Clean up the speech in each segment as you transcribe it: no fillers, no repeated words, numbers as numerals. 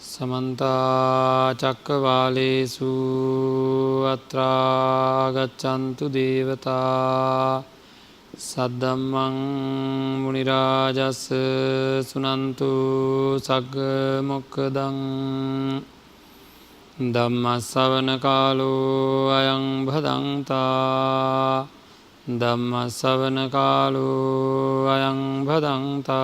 समन्ता चक्रवालेषु अत्रा गच्छन्तु देवता सद्धम्मं मुनिराजस् सुनन्तु सग्गमोक्खदं धम्मश्रवण कालो अयं भदन्ता धम्मश्रवण कालो अयं भदन्ता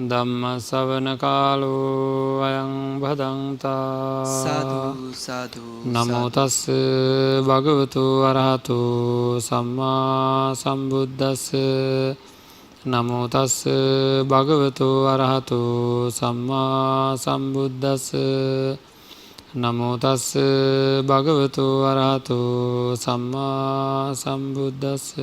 ධම්මස්සවන කාලෝ අයං භදන්තා සාදු සාදු නමෝ තස්ස භගවතු අරහතු සම්මා සම්බුද්දස්ස නමෝ තස්ස භගවතු අරහතු සම්මා සම්බුද්දස්ස නමෝ තස්ස භගවතු අරහතු සම්මා සම්බුද්දස්ස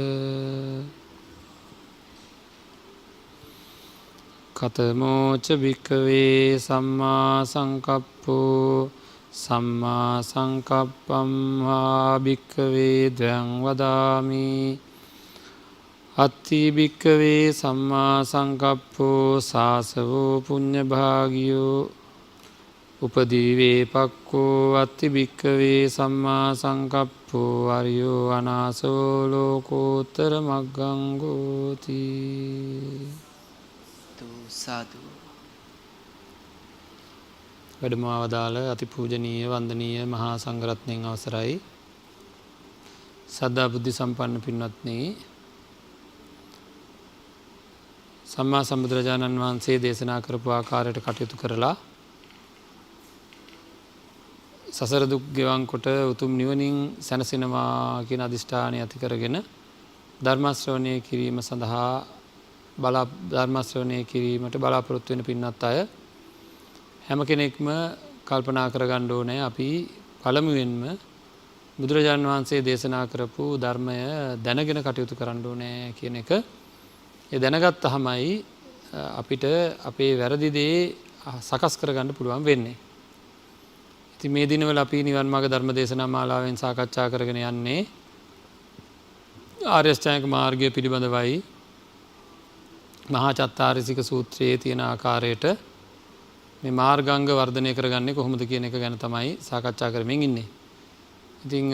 කතමෝච භික්කවේ සම්මා සංකප්පෝ සම්මා සංකප්පම් හා භික්කවේ ද්වයං වදාමි අත්ති භික්කවේ සම්මා සංකප්පෝ සාසවෝ පුඤ්ඤභාගියෝ උපදීවේ පක්කෝ අත්ති භික්කවේ සම්මා සංකප්පෝ අරියෝ අනාසෝ ලෝකෝත්තර මග්ගං ගෝති සාදු වැඩමවදාළ අතිපූජනීය වන්දනීය මහා සංඝරත්නයන් අවසරයි සද්ධා බුද්ධ සම්පන්න පින්වත්නි සම්මා සම්බුදුරජාණන් වහන්සේ දේශනා කරපු ආකාරයට කටයුතු කරලා සසර දුක් ගෙවන් කොට උතුම් නිවනින් සැනසෙනවා කියන අදිෂ්ඨානය ඇති කරගෙන ධර්ම ශ්‍රවණය කිරීම සඳහා ධර්ම ශ්‍රවණය කිරීමට බලාපොරොත්තු වෙන පින්වත් අය හැම කෙනෙක්ම කල්පනා කරගන්න ඕනේ අපි පළමුවෙන්ම බුදුරජාණන් වහන්සේ දේශනා කරපු ධර්මය දැනගෙන කටයුතු කරන්න ඕනේ කියන එක. ඒ දැනගත්තාමයි අපිට අපේ වැරදි දේ සකස් කරගන්න පුළුවන් වෙන්නේ. ඉතින් මේ දිනවල අපි නිවන් මාර්ග ධර්ම දේශනා මාලාවෙන් සාකච්ඡා කරගෙන යන්නේ ආර්ය අෂ්ටාංගික මාර්ගය පිළිබඳවයි. මහා චත්තාරිසික සූත්‍රයේ තියෙන ආකාරයට මේ මාර්ගාංග වර්ධනය කරගන්නේ කොහොමද කියන එක ගැන තමයි සාකච්ඡා කරමින් ඉන්නේ. ඉතින්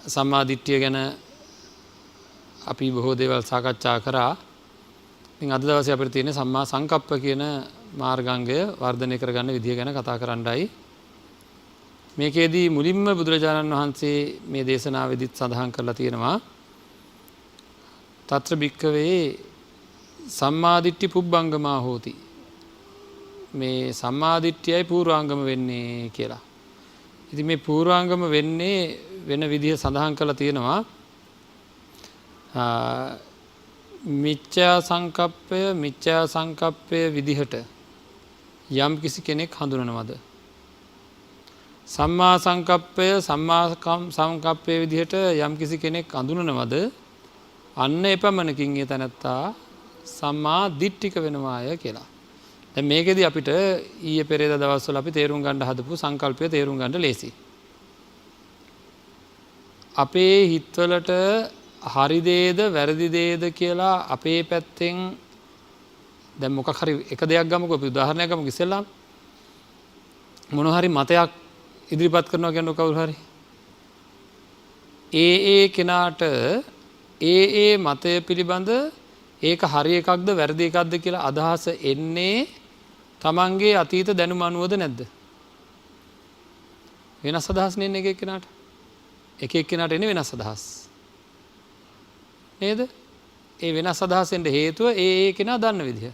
සම්මා දිට්ඨිය ගැන අපි බොහෝ දේවල් සාකච්ඡා කරා. ඉතින් අද දවසේ අපිට තියෙන සම්මා සංකප්ප කියන මාර්ගාංගය වර්ධනය කරගන්න විදිය ගැන කතා කරන්නයි. මේකෙදී මුලින්ම බුදුරජාණන් වහන්සේ මේ දේශනාවෙදිත් සඳහන් කරලා තියෙනවා తත්‍ර භික්ඛවේ සම්මාදිට්ඨි පුබ්බංගමා හෝති මේ සම්මාදිට්ඨියයි පූර්වාංගම වෙන්නේ කියලා. ඉතින් මේ පූර්වාංගම වෙන්නේ වෙන විදිහ සඳහන් කරලා තියෙනවා මිච්ඡා සංකප්පය විදිහට යම් කිසි කෙනෙක් හඳුනනවද සම්මා සංකප්පය විදිහට යම් කිසි කෙනෙක් හඳුනනවද අන්න එපමණකින් ඒ තැනැත්තා සම්මා දිට්ඨික වෙනවාය කියලා. දැන් මේකෙදි අපිට ඊයේ පෙරේදා දවස්වල අපි තේරුම් ගන්න හදපු සංකල්පය තේරුම් ගන්න ලේසි. අපේ හිතවලට හරි දේද වැරදි දේද කියලා අපේ පැත්තෙන් දැන් මොකක් හරි එක දෙයක් ගමුකෝ අපි උදාහරණයක් ගමුකෝ ඉස්සෙල්ලාම මොන හරි මතයක් ඉදිරිපත් කරනවා කියන්නේ කවුරු හරි ඒ කෙනාට ඒ මතය පිළිබඳ ඒක හරි එකක්ද වැරදි එකක්ද කියලා අදහස එන්නේ තමන්ගේ අතීත දැනුම අනුවද නැද්ද? වෙනස් අදහස් නෙන්නේ එක එක්කෙනාට එන්නේ වෙනස් අදහස්. නේද? ඒ වෙනස් අදහස් එන්න හේතුව ඒ කෙනා දන්න විදිහ.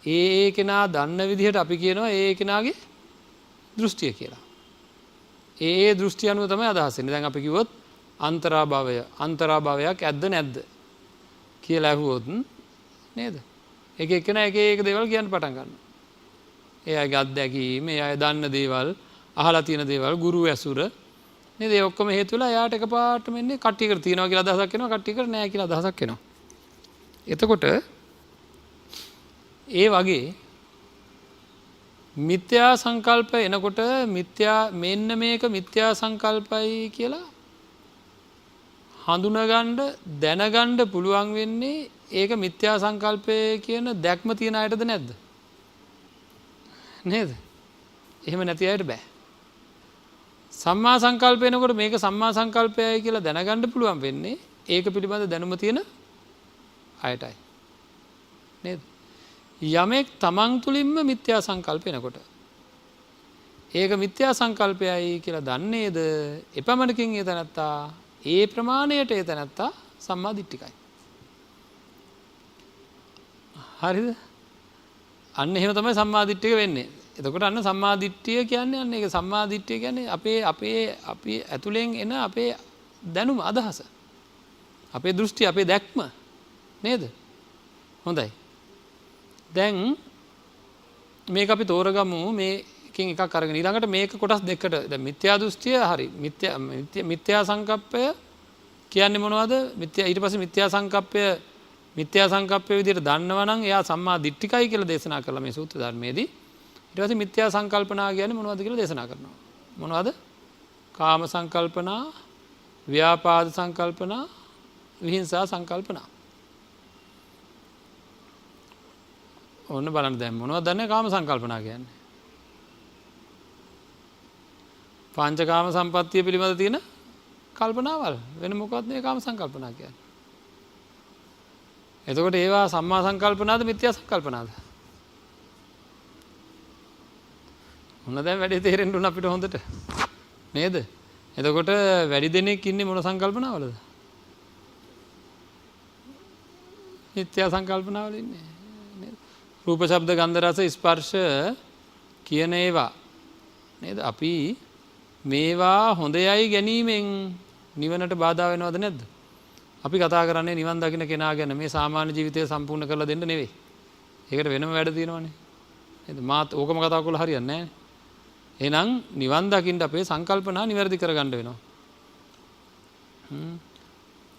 ඒ කෙනා දන්න විදිහට අපි කියනවා ඒ කෙනාගේ දෘෂ්ටිය කියලා. ඒ දෘෂ්ටිය අනුව තමයි අදහස් එන්නේ. දැන් අපි කිව්වොත් අන්තරාභවයක් ඇද්ද නැද්ද කියලා ඇහුවොත් නේද? එක එක්කෙනා එක දේවල් කියන්න පටන් ගන්නවා. ඒ අයගේ අත්දැකීම්, ඒ අය දන්න දේවල්, අහලා තියෙන දේවල්, ගුරු ඇසුර නේද? ඒ ඔක්කොම හේතු වෙලා එයාට එකපාරටම එන්නේ කට්ටියකට තියනවා කියලා අදහසක් එනවා, කට්ටියකට නැහැ කියලා අදහසක් එනවා. එතකොට ඒ වගේ මිත්‍යා සංකල්ප එනකොට මෙන්න මේක මිත්‍යා සංකල්පයි කියලා හඳුනගන්න දැනගන්න පුළුවන් වෙන්නේ ඒක මිත්‍යා සංකල්පය කියන දැක්ම තියෙන අයටද නැද්ද? නේද? එහෙම නැති අයට බෑ. සම්මා සංකල්පයනකොට මේක සම්මා සංකල්පයයි කියලා දැනගන්න පුළුවන් වෙන්නේ ඒක පිළිබඳ දැනුම තියෙන අයටයි. නේද? යමෙක් තමන් තුළින්ම මිත්‍යා සංකල්පයනකොට ඒක මිත්‍යා සංකල්පයයි කියලා දන්නේද එපමණකින් ඒ තැනැත්තා ඒ ප්‍රමාණයට ඒ තැනැත්තා සම්මා දිට්ඨිකයි. හරිද? අන්න එහෙම තමයි සම්මා දිට්ඨික වෙන්නේ. එතකොට අන්න සම්මා දිට්ඨිය කියන්නේ අන්න ඒක සම්මා දිට්ඨිය කියන්නේ අපි ඇතුලෙන් එන අපේ දැනුම අදහස. අපේ දෘෂ්ටි අපේ දැක්ම නේද? හොඳයි. දැන් මේක අපි තෝරගමු මේකෙන් එකක් අරගෙන ඊළඟට මේක කොටස් දෙකකට දැන් මිත්‍යා දෘෂ්ටිය හරි මිත්‍යා සංකප්පය කියන්නේ මොනවද? ඊට පස්සේ මිත්‍යා සංකප්පය විදිහට දන්නවා නම් එයා සම්මා දිට්ඨිකයි කියලා දේශනා කරලා මේ සූත්‍ර ධර්මයේදී ඊට පස්සේ මිත්‍යා සංකල්පනා කියන්නේ මොනවද කියලා දේශනා කරනවා. මොනවද? කාම සංකල්පනා, ව්‍යාපාද සංකල්පනා, විහිංසා සංකල්පනා. ඔන්න බලන්න දැන් මොනවද දන්නේ කාම සංකල්පනා කියන්නේ? පංචකාම සම්පත්තිය පිළිබඳ තියෙන කල්පනාවල්. වෙන මොකක්ද මේ කාම සංකල්පනා කියන්නේ? එතකොට ඒවා සම්මා සංකල්පනාද මිත්‍යා සංකල්පනාද? මොන දැන් වැඩි තේරෙන්න උන අපිට හොඳට නේද? එතකොට වැඩි දෙනෙක් ඉන්නේ මොන සංකල්පනාවලද? මිත්‍යා සංකල්පනාවල ඉන්නේ නේද? රූප ශබ්ද ගන්ධ රස ස්පර්ශ කියන ඒවා නේද? අපි මේවා හොඳයයි ගැනීමෙන් නිවනට බාධා වෙනවද නැද්ද? අපි කතා කරන්නේ නිවන් දකින්න කෙනා ගැන මේ සාමාන්‍ය ජීවිතය සම්පූර්ණ කරලා දෙන්න නෙවෙයි. ඒකට වෙනම වැඩ තියෙනවනේ. නේද? මාත් ඕකම කතා කරලා හරියන්නේ නැහැ. එහෙනම් නිවන් දකින්න අපේ සංකල්පනා නිවැරදි කරගන්න වෙනවා.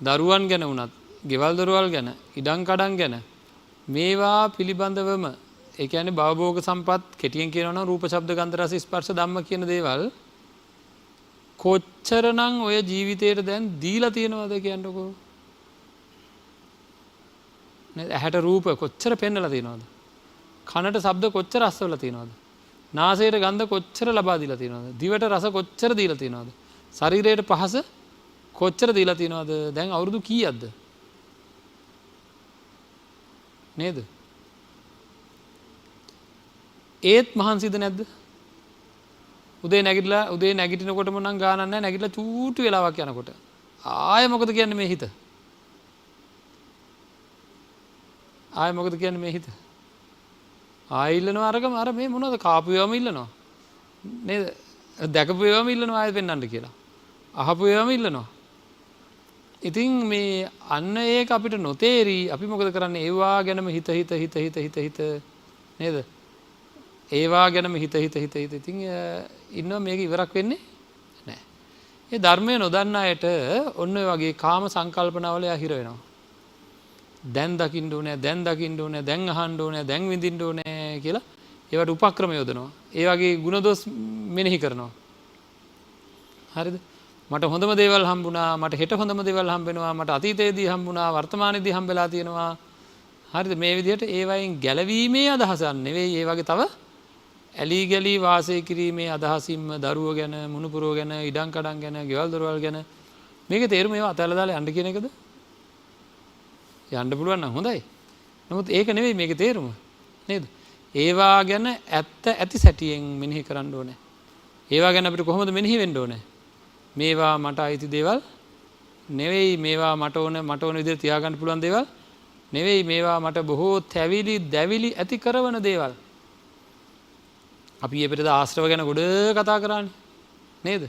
දරුවන් ගැන වුණත්, ගෙවල් දොරවල් ගැන, ඉඩම් කඩම් ගැන මේවා පිළිබඳවම ඒ කියන්නේ භවභෝග සම්පත් කෙටියෙන් කියනවා නම් රූප ශබ්ද ගන්ධ රස ස්පර්ශ ධම්ම කියන දේවල් කොච්චරනම් ඔය ජීවිතේට දැන් දීලා තියෙනවද කියන්නකෝ. නේද? ඇහැට රූප කොච්චර පෙන්වලා තියෙනවද? කනට ශබ්ද කොච්චර අස්වලා තියෙනවද? නාසයට ගන්ධ කොච්චර ලබා දීලා තියෙනවද? දිවට රස කොච්චර දීලා තියෙනවද? ශරීරයට පහස කොච්චර දීලා තියෙනවද? දැන් අවුරුදු කීයක්ද? නේද? ඒත් මහන්සිද නැද්ද? උදේ නැගිටිනකොටම නම් ගානක් නැහැ. නැගිටලා චූටි වෙලාවක් යනකොට ආයෙ මොකද කියන්නේ මේ හිත? ආයෙ මොකද කියන්නේ මේ හිත? ආයෙ ඉල්ලනවා අර මේ මොනවද කාපු ඒවාම ඉල්ලනවා. නේද? දැකපු ඒවාම ඉල්ලනවා ආයෙ පෙන්වන්න කියලා. අහපු ඒවාම ඉල්ලනවා. ඉතින් මේ අන්න ඒක අපිට නොතේරි අපි මොකද කරන්නේ? ඒවා ගැනම හිත නේද? ඒවා ගැනම හිත ඉතින් ඉන්නවා මේක ඉවරක් වෙන්නේ නැහැ. ඒ ධර්මය නොදන්න අයට ඔන්න ඔය වගේ කාම සංකල්පනාවල හිර වෙනවා. දැන් දකින්න ඕනේ, දැන් අහන්න ඕනේ, දැන් විඳින්න ඕනේ කියලා ඒවට උපක්‍රම යොදනවා. ඒ වගේ ಗುಣදොස් මෙනෙහි කරනවා. හරිද? මට හොඳම දේවල් හම්බුණා, මට හෙට හොඳම දේවල් හම්බ වෙනවා, මට අතීතයේදී හම්බුණා, වර්තමානයේදී හම්බෙලා තියෙනවා. හරිද? මේ විදිහට ඒවයින් ගැලවීමේ අදහසක් නෙවෙයි. ඒ වගේ තව ඇලී ගලී වාසය කිරීමේ අදහසින්ම දරුවෝ ගැන, මුණුපුරෝ ගැන, ඉඩම් කඩම් ගැන, ගෙවල් දොරවල් ගැන මේකේ තේරුම ඒවා අතහැරලා දාලා යන්න කියන එකද? යන්න පුළුවන් නම් හොඳයි. නමුත් ඒක නෙවෙයි මේකේ තේරුම. නේද? ඒවා ගැන ඇති සැටියෙන් මෙනෙහි කරන්න ඕනේ. ඒවා ගැන අපිට කොහොමද මෙනෙහි වෙන්න ඕනේ? මේවා මට අයිති දේවල් නෙවෙයි. මේවා මට ඕන විදිහට තියාගන්න පුළුවන් දේවල් නෙවෙයි. මේවා මට බොහෝ තැවිලි දැවිලි ඇති කරන දේවල්. අපි ඊපෙරේද ආශ්‍රව ගැන ගොඩ කතා කරානේ. නේද?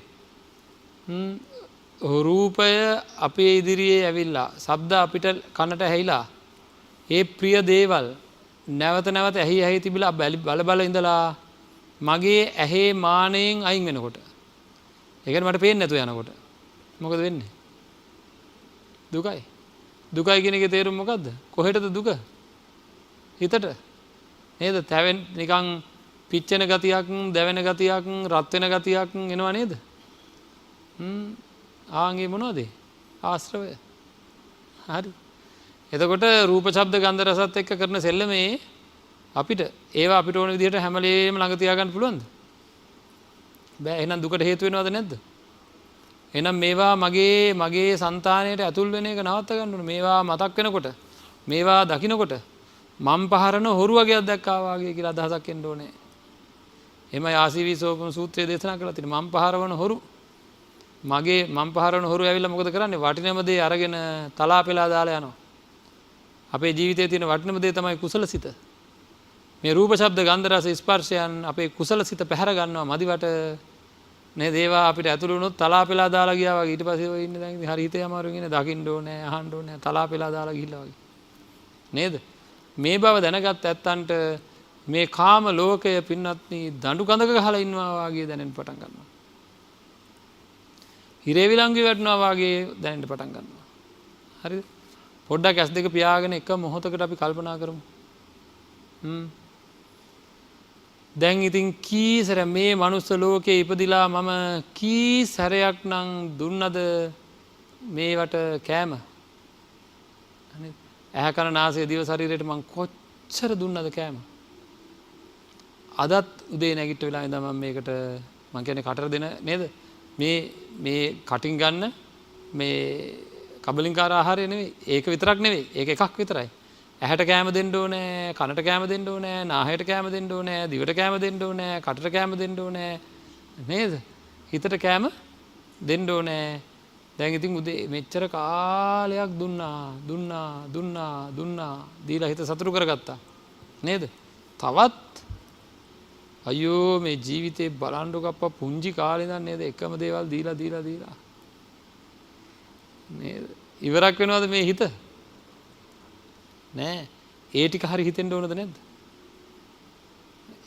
රූපය අපේ ඉදිරියේ ඇවිල්ලා, ශබ්ද අපිට කනට ඇහිලා, ඒ ප්‍රිය දේවල් නැවත ඇහි තිබිලා බල ඉඳලා මගේ ඇහි මානෙන් අයින් වෙනකොට, ඒ කියන්නේ මට පේන්නේ නැතුව යනකොට මොකද වෙන්නේ? දුකයි. දුකයි කියන එකේ තේරුම මොකද්ද? කොහෙටද දුක? හිතට. නේද? තැවෙන් නිකන් පිච්චෙන ගතියක්, දැවෙන ගතියක්, රත් වෙන ගතියක් එනවා නේද? ආන්ගේ මොනවද? ආශ්‍රවය. හරි. එතකොට රූප ශබ්ද ගන්ධ රසත් එක්ක කරන සෙල්ලමේ අපිට ඒවා අපිට ඕන විදිහට හැම වෙලේම ළඟ තියාගන්න පුළුවන්ද? බෑ. එහෙනම් දුකට හේතු වෙනවද නැද්ද? එහෙනම් මේවා මගේ సంతාණයට ඇතුල් වෙන එක නවත්ත ගන්න ඕනේ. මේවා මතක් වෙනකොට, මේවා දකින්නකොට මම් පහරන හොරු වගේක් දැක්කා වාගේ කියලා අදහසක් එන්න ඕනේ. එමය ආසීවිසෝපම සූත්‍රයේ දේශනා කරලා තියෙනවා. මම් පහරවන හොරු මගේ මම් පහරවන හොරු ඇවිල්ලා මොකද කරන්නේ? වටිනම දේ අරගෙන තලා පෙලා දාලා යනවා. අපේ ජීවිතයේ තියෙන වටිනම දේ තමයි කුසලසිත. මේ රූප ශබ්ද ගන්ධ රස ස්පර්ශයන් අපේ කුසලසිත පැහැර ගන්නවා මදිවට නේ දේවා අපිට ඇතුළු වුණොත් තලා පෙලා දාලා ගියා වගේ. ඊට පස්සේ ඔය ඉන්නේ දැන් ඉතින් හරි හිතේ අමාරුවෙන් ඉන්නේ දකින්න ඕනේ, අහන්න ඕනේ, තලා පෙලා දාලා ගිහිල්ලා වගේ. නේද? මේ බව දැනගත් ඇත්තන්ට මේ කාම ලෝකය පින්වත්නි දඬු කඳක ගහලා ඉන්නවා වාගේ දැනෙන්න පටන් ගන්නවා. හිරේ විලංගු වැටෙනවා වාගේ දැනෙන්න පටන් ගන්නවා. හරිද? පොඩ්ඩක් ඇස් දෙක පියාගෙන එක මොහොතකට අපි කල්පනා කරමු. දැන් ඉතින් කී සැර මේ මනුස්ස ලෝකේ ඉපදිලා මම කී සැරයක් නම් දුන්නද මේවට කෑම? ඇහැ කන නාසය දිව ශරීරයට මං කොච්චර දුන්නද කෑම? අදත් උදේ නැගිට වෙලා ඉඳන් මම මේකට මං කියන්නේ කටර දෙන නේද? මේ කටින් ගන්න මේ කබලින්කාර ආහාරය නෙවෙයි. ඒක විතරක් නෙවෙයි. ඒක එකක් විතරයි. ඇහැට කෑම දෙන්න ඕනේ, කනට කෑම දෙන්න ඕනේ, නාහයට කෑම දෙන්න ඕනේ, දිවට කෑම දෙන්න ඕනේ, කටට කෑම දෙන්න ඕනේ. නේද? හිතට කෑම දෙන්න ඕනේ. දැන් ඉතින් උදේ මෙච්චර කාලයක් දුන්නා දීලා හිත සතුටු කරගත්තා. නේද? තවත් අයියෝ මේ ජීවිතේ බලන්නකො අප්පා පුංචි කාලේ ඉඳන් නේද එකම දේවල් දීලා නේද? ඉවරක් වෙනවද මේ හිත? නෑ. ඒ ටික හරි හිතෙන්න ඕනද නැද්ද?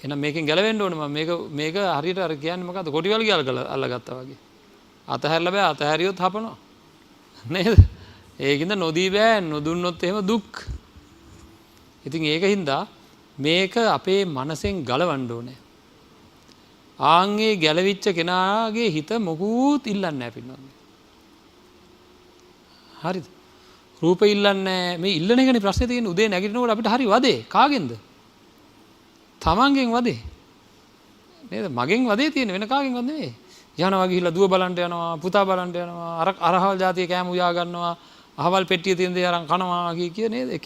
එහෙනම් මේකෙන් ගැලවෙන්න ඕනේ මම මේක හරියට අර කියන්නේ මොකද්ද? කොටිවල ගියලා අල්ලගත්තා වගේ. අතහැරලා බෑ අතහැරියොත් හපනවා. නේද? ඒකින්ද නොදී බෑ නොදුන්නොත් එහෙම දුක්. ඉතින් ඒකින්ද මේක අපේ මනසෙන් ගලවන්න ඕනේ. ආන්ගේ ගැලවිච්ච කෙනාගේ හිත මොකුත් ඉල්ලන්නේ නැහැ පින්නන්නේ. හරිද? රූප ඉල්ලන්නේ මේ ඉල්ලන එකනේ ප්‍රශ්නේ තියෙන්නේ. උදේ නැගිටිනකොට අපිට හරි වදේ. කාගෙන්ද? තමන්ගෙන් වදේ. නේද? මගෙන් වදේ තියෙන්නේ වෙන කාගෙන්වත් නෙවෙයි. යනවා ගිහිල්ලා දුව බලන්න යනවා, පුතා බලන්න යනවා, අරහවල් જાතිය කෑම උයා ගන්නවා, අහවල් පෙට්ටිය තියෙන දේ අරන් කනවා කිය නේද? එක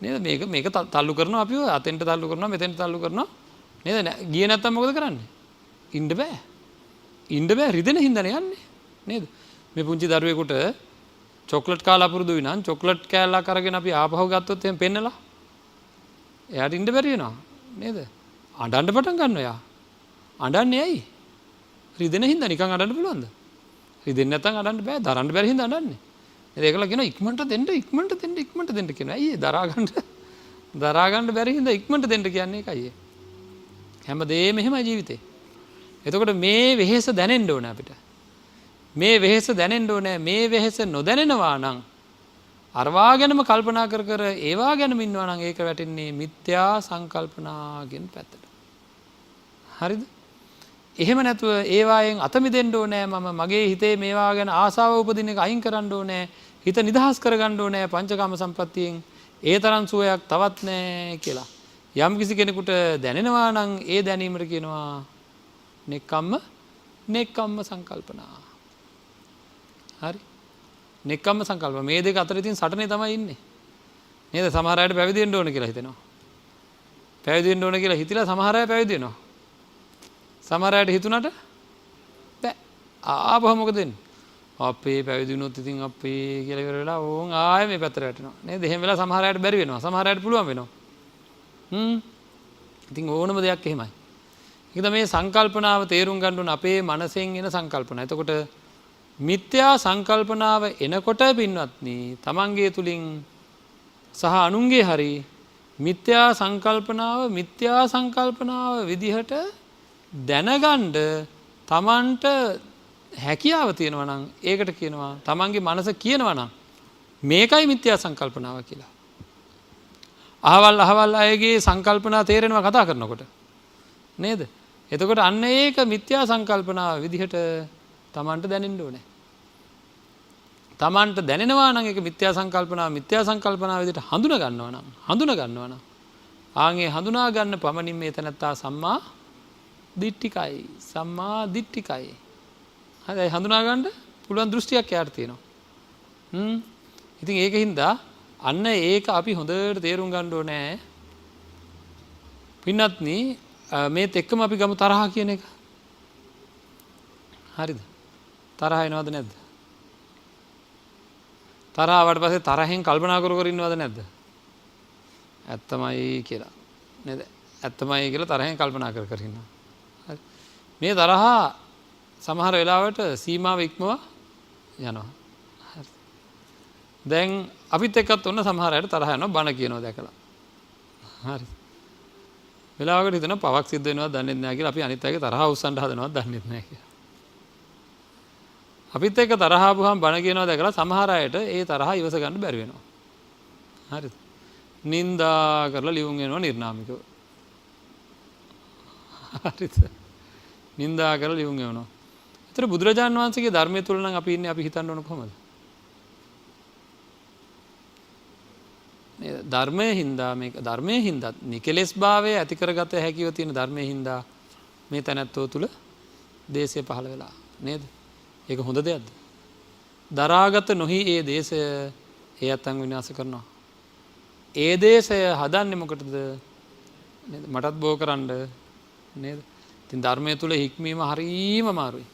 නේද? මේක තල්ලු කරනවා අපි ඔය අතෙන්ට තල්ලු කරනවා, මෙතෙන්ට තල්ලු කරනවා. නේද? ගියේ නැත්තම් මොකද කරන්නේ? ඉන්න බෑ රිදෙන හින්දානේ යන්නේ. නේද? මේ පුංචි දරුවෙකුට චොක්ලට් කාලා පුරුදුයි නම් චොක්ලට් කෑල්ලක් අරගෙන අපි ආපහු ගත්තොත් එහෙම පෙන්නලා එයාට ඉන්න බැරි වෙනවා. නේද? අඬන්න පටන් ගන්නවා එයා. අඬන්නේ ඇයි? රිදෙන හින්දා නිකන් අඬන්න පුළුවන්ද? රිදෙන්නේ නැත්තම් අඬන්න බෑ. දරන්න බැරි හින්දා අඬන්නේ. ඒකලා කියනවා ඉක්මනට දෙන්න කියනවා. ඇයි දරා ගන්න බැරි හින්දා ඉක්මනට දෙන්න කියන්නේ ඒකයි. හැමදේම එහෙමයි ජීවිතේ. එතකොට මේ වෙහෙස දැනෙන්න ඕනේ අපිට. මේ වෙහෙස දැනෙන්න ඕනේ. මේ වෙහෙස නොදැනෙනවා නම් අරවා ගැනම කල්පනා කර ඒවා ගැනම ඉන්නවා නම් ඒක වැටෙන්නේ මිත්‍යා සංකල්පනාගෙන් පැත්තට. හරිද? එහෙම නැතුව ඒවායෙන් අත මිදෙන්න ඕනේ. මම මගේ හිතේ මේවා ගැන ආසාව උපදින එක අයින් කරන්න ඕනේ. හිත නිදහස් කරගන්න ඕනේ පංචකාම සම්පත්තියෙන්. ඒ තරම් සුවයක් තවත් නැහැ කියලා. යම් කිසි කෙනෙකුට දැනෙනවා නම් ඒ දැනීමට කියනවා නෙක්ඛම්ම සංකල්පනා. හරි? නෙක්ඛම්ම සංකල්ප. මේ දෙක අතර ඉතින් සටනේ තමයි ඉන්නේ. නේද? සමහර අයට පැවිදි වෙන්න ඕන කියලා හිතෙනවා. පැවිදි වෙන්න ඕන කියලා හිතලා සමහර අය පැවිදි වෙනවා. සමහර අයට හිතුණට බෑ. ආපහු මොකද වෙන්නේ? අපේ පැවිදි වුණොත් ඉතින් අපේ කියලා ඉවර වෙලා ඕන් ආයෙ මේ පැත්තට වැටෙනවා. නේද? එහෙම වෙලා සමහර අයට බැරි වෙනවා. සමහර අයට පුළුවන් වෙනවා. ඉතින් ඕනම දෙයක් එහෙමයි. ඒකද මේ සංකල්පනාව තේරුම් ගන්න ඕන අපේ මනසෙන් එන සංකල්පන. එතකොට මිත්‍යා සංකල්පනාව එනකොට පින්වත්නි තමන්ගේ තුලින් සහ අනුන්ගේ හරි මිත්‍යා සංකල්පනාව විදිහට දැනගන්න තමන්ට හැකියාව තියෙනවා නම් ඒකට කියනවා තමන්ගේ මනස කියනවා නම් මේකයි මිත්‍යා සංකල්පනාව කියලා. අහවල් අයගේ සංකල්පනා තේරෙනවා කතා කරනකොට. නේද? එතකොට අන්න ඒක මිත්‍යා සංකල්පනාව විදිහට තමන්ට දැනෙන්න ඕනේ. තමන්ට දැනෙනවා නම් ඒක මිත්‍යා සංකල්පනාව විදිහට හඳුන ගන්නවා නම් ආන්ගේ හඳුනා ගන්න පමණින් මේ තැනැත්තා සම්මා දිට්ඨිකයි. සම්මා දිට්ඨිකයි. හරි හඳුනා ගන්න පුළුවන් දෘෂ්ටියක් යාට තියෙනවා. ඉතින් ඒකින්ද අන්න ඒක අපි හොඳට තේරුම් ගන්න ඕනේ. පින්වත්නි මේත් එක්කම අපි ගමු තරහ කියන එක. හරිද? තරහ එනවද නැද්ද? තරහ ආවට පස්සේ තරහෙන් කල්පනා කර කර ඉන්නවද නැද්ද? ඇත්තමයි කියලා. නේද? ඇත්තමයි කියලා තරහෙන් කල්පනා කර කර ඉන්නවා. හරි. මේ තරහ සමහර වෙලාවට සීමාව ඉක්මවා යනවා. හරි. දැන් අපිත් එක්කත් ඔන්න සමහර අයට තරහ යනවා බන කියනවා දැකලා. හරි. වෙලාවකට හිතනවා පවක් සිද්ධ වෙනවා දන්නේ නැහැ කියලා අපි අනිත් අයගේ තරහ උස්සන්න හදනවා දන්නේ නැහැ කියලා. අපිත් එක්ක තරහ ආපුවාම බන කියනවා දැකලා සමහර අයට ඒ තරහ ඉවස ගන්න බැරි වෙනවා. හරිද? නින්දා කරලා ලියුම් එනවා නිර්නාමිකව. හරිද? නින්දා කරලා ලියුම් එනවා. ඒතර බුදුරජාණන් වහන්සේගේ ධර්මයේ තුල නම් අපි ඉන්නේ අපි හිතන්න ඕන කොහමද? නේද? ධර්මයේ හින්දා මේක ධර්මයේ හින්දා නිකලෙස් භාවය ඇති කරගත හැකිව තියෙන ධර්මයේ හින්දා මේ තැනැත්තෝ තුල දේශය පහළ වෙලා නේද? ඒක හොඳ දෙයක්ද? දරාගත නොහි ඒ දේශය ඒ අතන් විනාශ කරනවා. ඒ දේශය හදන්නේ මොකටද? නේද? මටත් බෝ කරන්න නේද? ඉතින් ධර්මයේ තුල හික්මීම හරීම අමාරුයි.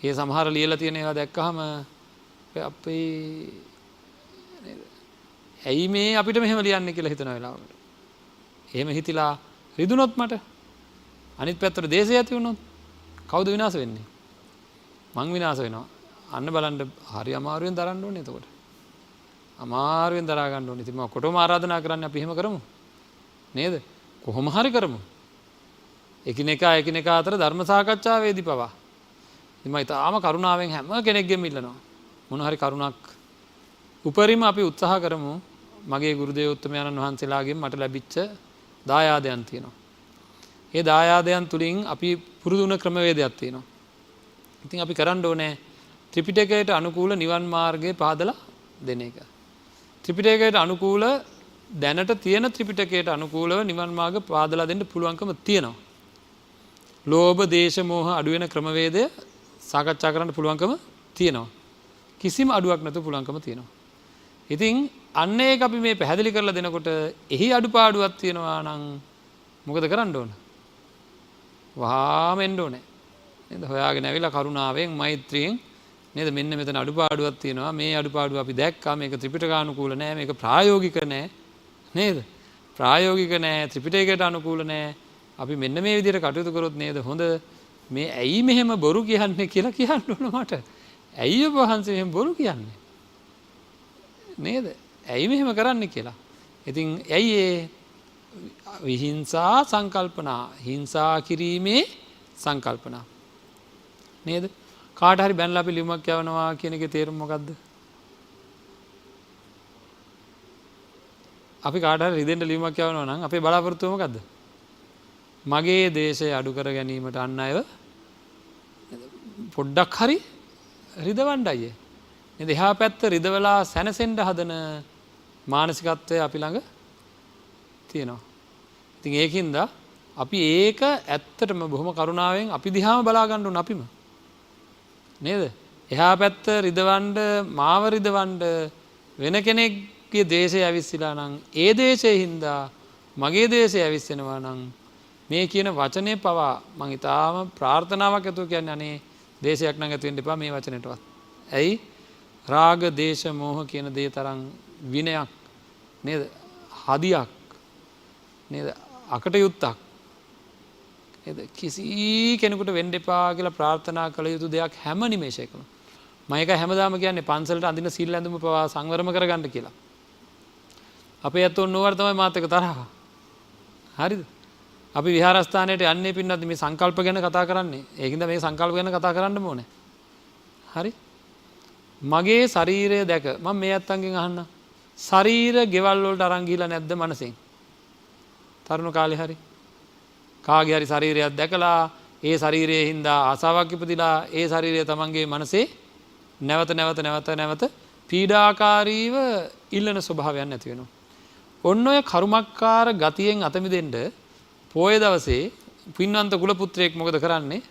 ඒ සමහර ලියලා තියෙන ඒවා දැක්කහම අපේ නේද? ඇයි මේ අපිට මෙහෙම ලියන්නේ කියලා හිතන වෙලාවකට. එහෙම හිතිලා රිදුනොත් මට අනිත් පැත්තට දේශය ඇති වුණොත් කවුද විනාශ වෙන්නේ? මං විනාශ වෙනවා. අන්න බලන්න හරි අමාරුවෙන් දරන්න ඕනේ එතකොට. අමාරුවෙන් දරා ගන්න ඕනේ. ඉතින් මම කොටම ආරාධනා කරන්නේ අපි එහෙම කරමු. නේද? කොහොම හරි කරමු. එකිනෙකා අතර ධර්ම සාකච්ඡාවේදී පවා. ඉතින් මම ඊටාම කරුණාවෙන් හැම කෙනෙක්ගෙම ඉල්ලනවා. මොන හරි කරුණක් උපරිම අපි උත්සාහ කරමු. මගේ ගුරු දේවෝත්තමයන්න් වහන්සේලාගෙන් මට ලැබිච්ච දායාදයන් තියෙනවා. ඒ දායාදයන් තුලින් අපි පුරුදු වුණ ක්‍රමවේදයක් තියෙනවා. ඉතින් අපි කරන්න ඕනේ ත්‍රිපිටකයට අනුකූල නිවන් මාර්ගය පාදලා දෙන එක. ත්‍රිපිටකයට අනුකූල දැනට තියෙන ත්‍රිපිටකයට අනුකූලව නිවන් මාර්ග පාදලා දෙන්න පුළුවන්කම තියෙනවා. ලෝභ, දේශ, මෝහ අඩු වෙන ක්‍රමවේදය සාකච්ඡා කරන්න පුළුවන්කම තියෙනවා. කිසිම අඩුවක් නැතුව පුළුවන්කම තියෙනවා. ඉතින් අන්න ඒක අපි මේ පැහැදිලි කරලා දෙනකොට එහි අඩුපාඩුවක් තියෙනවා නම් මොකද කරන්න ඕන? වහාම එන්න ඕනේ. නේද? හොයාගෙන ඇවිල්ලා කරුණාවෙන් මෛත්‍රියෙන් නේද මෙන්න මෙතන අඩුපාඩුවක් තියෙනවා. මේ අඩුපාඩුව අපි දැක්කා. මේක ත්‍රිපිටකානුකූල නෑ. මේක ප්‍රායෝගික නෑ. නේද? ප්‍රායෝගික නෑ. ත්‍රිපිටකයට අනුකූල නෑ. අපි මෙන්න මේ විදිහට කටයුතු කරොත් නේද හොඳ? මේ ඇයි මෙහෙම බොරු කියන්නේ කියලා කියන්න ඕන මට. ඇයි ඔබ වහන්සේ මෙහෙම බොරු කියන්නේ? නේද? ඇයි මෙහෙම කරන්නේ කියලා. ඉතින් ඇයි ඒ විහිංසා සංකල්පනා, හිංසා කිරීමේ සංකල්පනා. නේද? කාට හරි බැනලා අපි ලියුමක් යවනවා කියන එකේ තේරුම මොකද්ද? අපි කාට හරි රිදෙන්න ලියුමක් යවනවා නම් අපේ බලාපොරොත්තුව මොකද්ද? මගේ දේශය අඩු කර ගැනීමට අන් අයව පොඩ්ඩක් හරි රිදවන්නයි. නේද? එහා පැත්ත රිදවලා සැනසෙන්න හදන මානසිකත්වය අපි ළඟ තියෙනවා. ඉතින් ඒකින්ද අපි ඒක ඇත්තටම බොහොම කරුණාවෙන් අපි දිහාම බලා ගන්න ඕන අපිම. නේද? එහා පැත්ත රිදවන්න, මාව රිදවන්න වෙන කෙනෙක්ගේ දේශය ඇවිස්සලා නම් ඒ දේශයෙන් හින්දා මගේ දේශය ඇවිස්සෙනවා නම් මේ කියන වචනේ පවා මම ඊටාම ප්‍රාර්ථනාවක් ඇතුව කියන්නේ අනේ දේශයක් නම් ඇති වෙන්න එපා මේ වචනෙටවත්. ඇයි? රාග, දේශ, මෝහ කියන දේ තරම් විනයක් නේද? හදියක් නේද? අකටයුත්තක් නේද? කිසි කෙනෙකුට වෙන්න එපා කියලා ප්‍රාර්ථනා කළ යුතු දෙයක් හැම නිමේෂයකම. මම ඒක හැමදාම කියන්නේ පන්සලට අඳින සිල් ඇඳුම පවා සංවරම කරගන්න කියලා. අපේ ඇත්තෝ නෝවර තමයි මාත් එක තරහ. හරිද? අපි විහාරස්ථානයට යන්නේ පින්නත් මේ සංකල්ප ගැන කතා කරන්නේ. ඒකින්ද මේ සංකල්ප ගැන කතා කරන්න ඕනේ. හරි? මගේ ශරීරය දැක මම මේ අත්තන්ගෙන් අහන්න. ශරීර ගෙවල් වලට අරන් ගිහිලා නැද්ද මනසෙන්? තරුණ කාලේ හරි. කාගේ හරි ශරීරයක් දැකලා ඒ ශරීරයේ හින්දා ආසාවක් ඉපදිලා ඒ ශරීරය තමන්ගේ මනසේ නැවත පීඩාකාරීව ඉල්ලන ස්වභාවයක් නැති වෙනවා. ඔන්න ඔය කරුමක්කාර ගතියෙන් අත මිදෙන්න පොය දවසේ පින්වන්ත කුල පුත්‍රයෙක් මොකද කරන්නේ?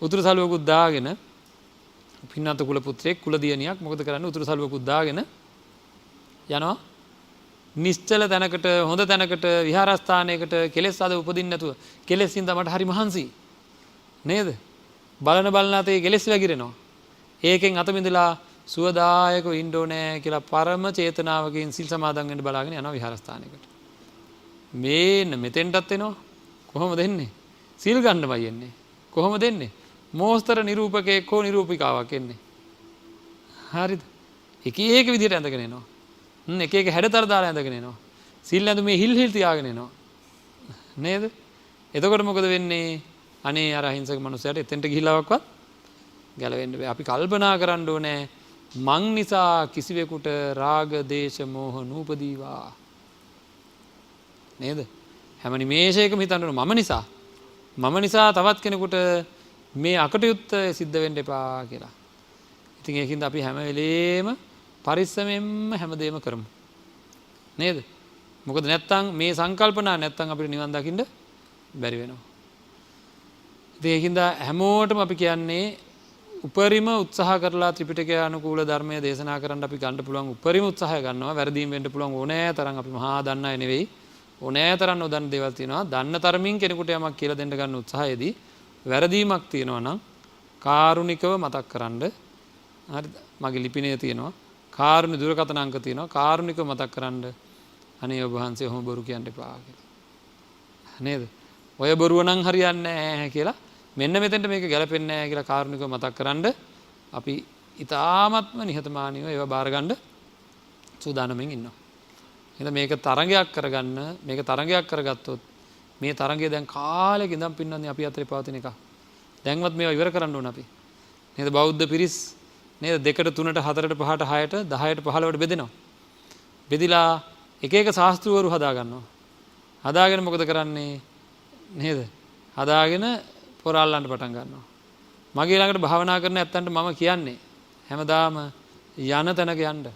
උතුරු සළුවකුත් දාගෙන පින්වන්ත කුල පුත්‍රයෙක් කුල දියණියක් මොකද කරන්නේ? උතුරු සළුවකුත් දාගෙන යනවා නිශ්චල තැනකට හොඳ තැනකට විහාරස්ථානයකට කෙලෙස් අද උපදින්න නැතුව කෙලෙස් හින්දා මට හරි මහන්සි නේද? බලන අතේ කෙලෙස් වැగిරෙනවා. ඒකෙන් අත මිදලා සුවදායකව ඉන්න ඕනේ කියලා පරම චේතනාවකින් සිල් සමාදන් වෙන්න බලාගෙන යනවා විහාරස්ථානයකට. මේන්න මෙතෙන්ටත් එනවා. කොහොමද එන්නේ? සිල් ගන්නමයි එන්නේ. කොහොමද එන්නේ? මෝස්තර නිරූපකයෙක් හෝ නිරූපිකාවක් එන්නේ. හරිද? එක එක විදිහට ඇඳගෙන එනවා. එක එක හැඩතල දාලා ඇඳගෙන එනවා. සිල් ඇඳුමේ හිල් තියාගෙන එනවා. නේද? එතකොට මොකද වෙන්නේ? අනේ අර අහිංසක මනුස්සයාට එතෙන්ට ගිහිලාවක්වත් ගැලවෙන්න බෑ. අපි කල්පනා කරන්න ඕනේ මං නිසා කිසිවෙකුට රාග දේශ මොහ නූපදීවා. නේද? හැම නිමේෂයකම හිතන්න ඕන මම නිසා තවත් කෙනෙකුට මේ අකටයුත්ත සිද්ධ වෙන්න එපා කියලා. ඉතින් ඒකින්ද අපි හැම වෙලේම පරිස්සමෙන්ම හැමදේම කරමු. නේද? මොකද නැත්තම් මේ සංකල්පනා නැත්තම් අපිට නිවන් දකින්න බැරි වෙනවා. ඉතින් ඒකින්ද හැමෝටම අපි කියන්නේ උපරිම උත්සාහ කරලා ත්‍රිපිටකය අනුකූල ධර්මය දේශනා කරන්න අපි ගන්න පුළුවන් උපරිම උත්සාහය ගන්නවා. වැරදීම් වෙන්න පුළුවන් ඕනෑ තරම් අපි මහා දන්න අය නෙවෙයි. ඕනෑ තරම් නොදන්න දේවල් තියෙනවා. දන්න තරමින් කෙනෙකුට යමක් කියලා දෙන්න ගන්න උත්සාහයේදී වැරදීමක් තියෙනවා නම් කාරුණිකව මතක් කරන්න. හරිද? මගේ ලිපිණය තියෙනවා. කාරුණි දුරකථන අංක තියෙනවා. කාරුණිකව මතක් කරන්න. අනේ ඔබ වහන්සේ ඔහොම බොරු කියන්න එපා කියලා. නේද? ඔය බොරුව නම් හරියන්නේ නැහැ කියලා මෙන්න මෙතෙන්ට මේක ගැලපෙන්නේ නැහැ කියලා කාරුණිකව මතක් කරන්න අපි ඊ타ත්ම නිහතමානීව ඒවා බාර ගන්න සූදානම්ෙන් ඉන්නවා. එහෙනම් මේක තරඟයක් කරගන්න මේක තරඟයක් කරගත්තොත් මේ තරඟය දැන් කාලෙක ඉඳන් පින්නන්නේ අපි අතරේ පවතින එක. දැන්වත් මේවා ඉවර කරන්න ඕන අපි. නේද? බෞද්ධ පිරිස් නේද 2ට 3ට 4ට 5ට 6ට 10ට 15ට බෙදෙනවා. බෙදිලා එක එක ශාස්ත්‍රවරු හදා ගන්නවා. හදාගෙන මොකද කරන්නේ? නේද? හදාගෙන පොරාල්ලන්න පටන් ගන්නවා. මගේ ළඟට භාවනා කරන ඇත්තන්ට මම කියන්නේ හැමදාම යන තැනක යන්න.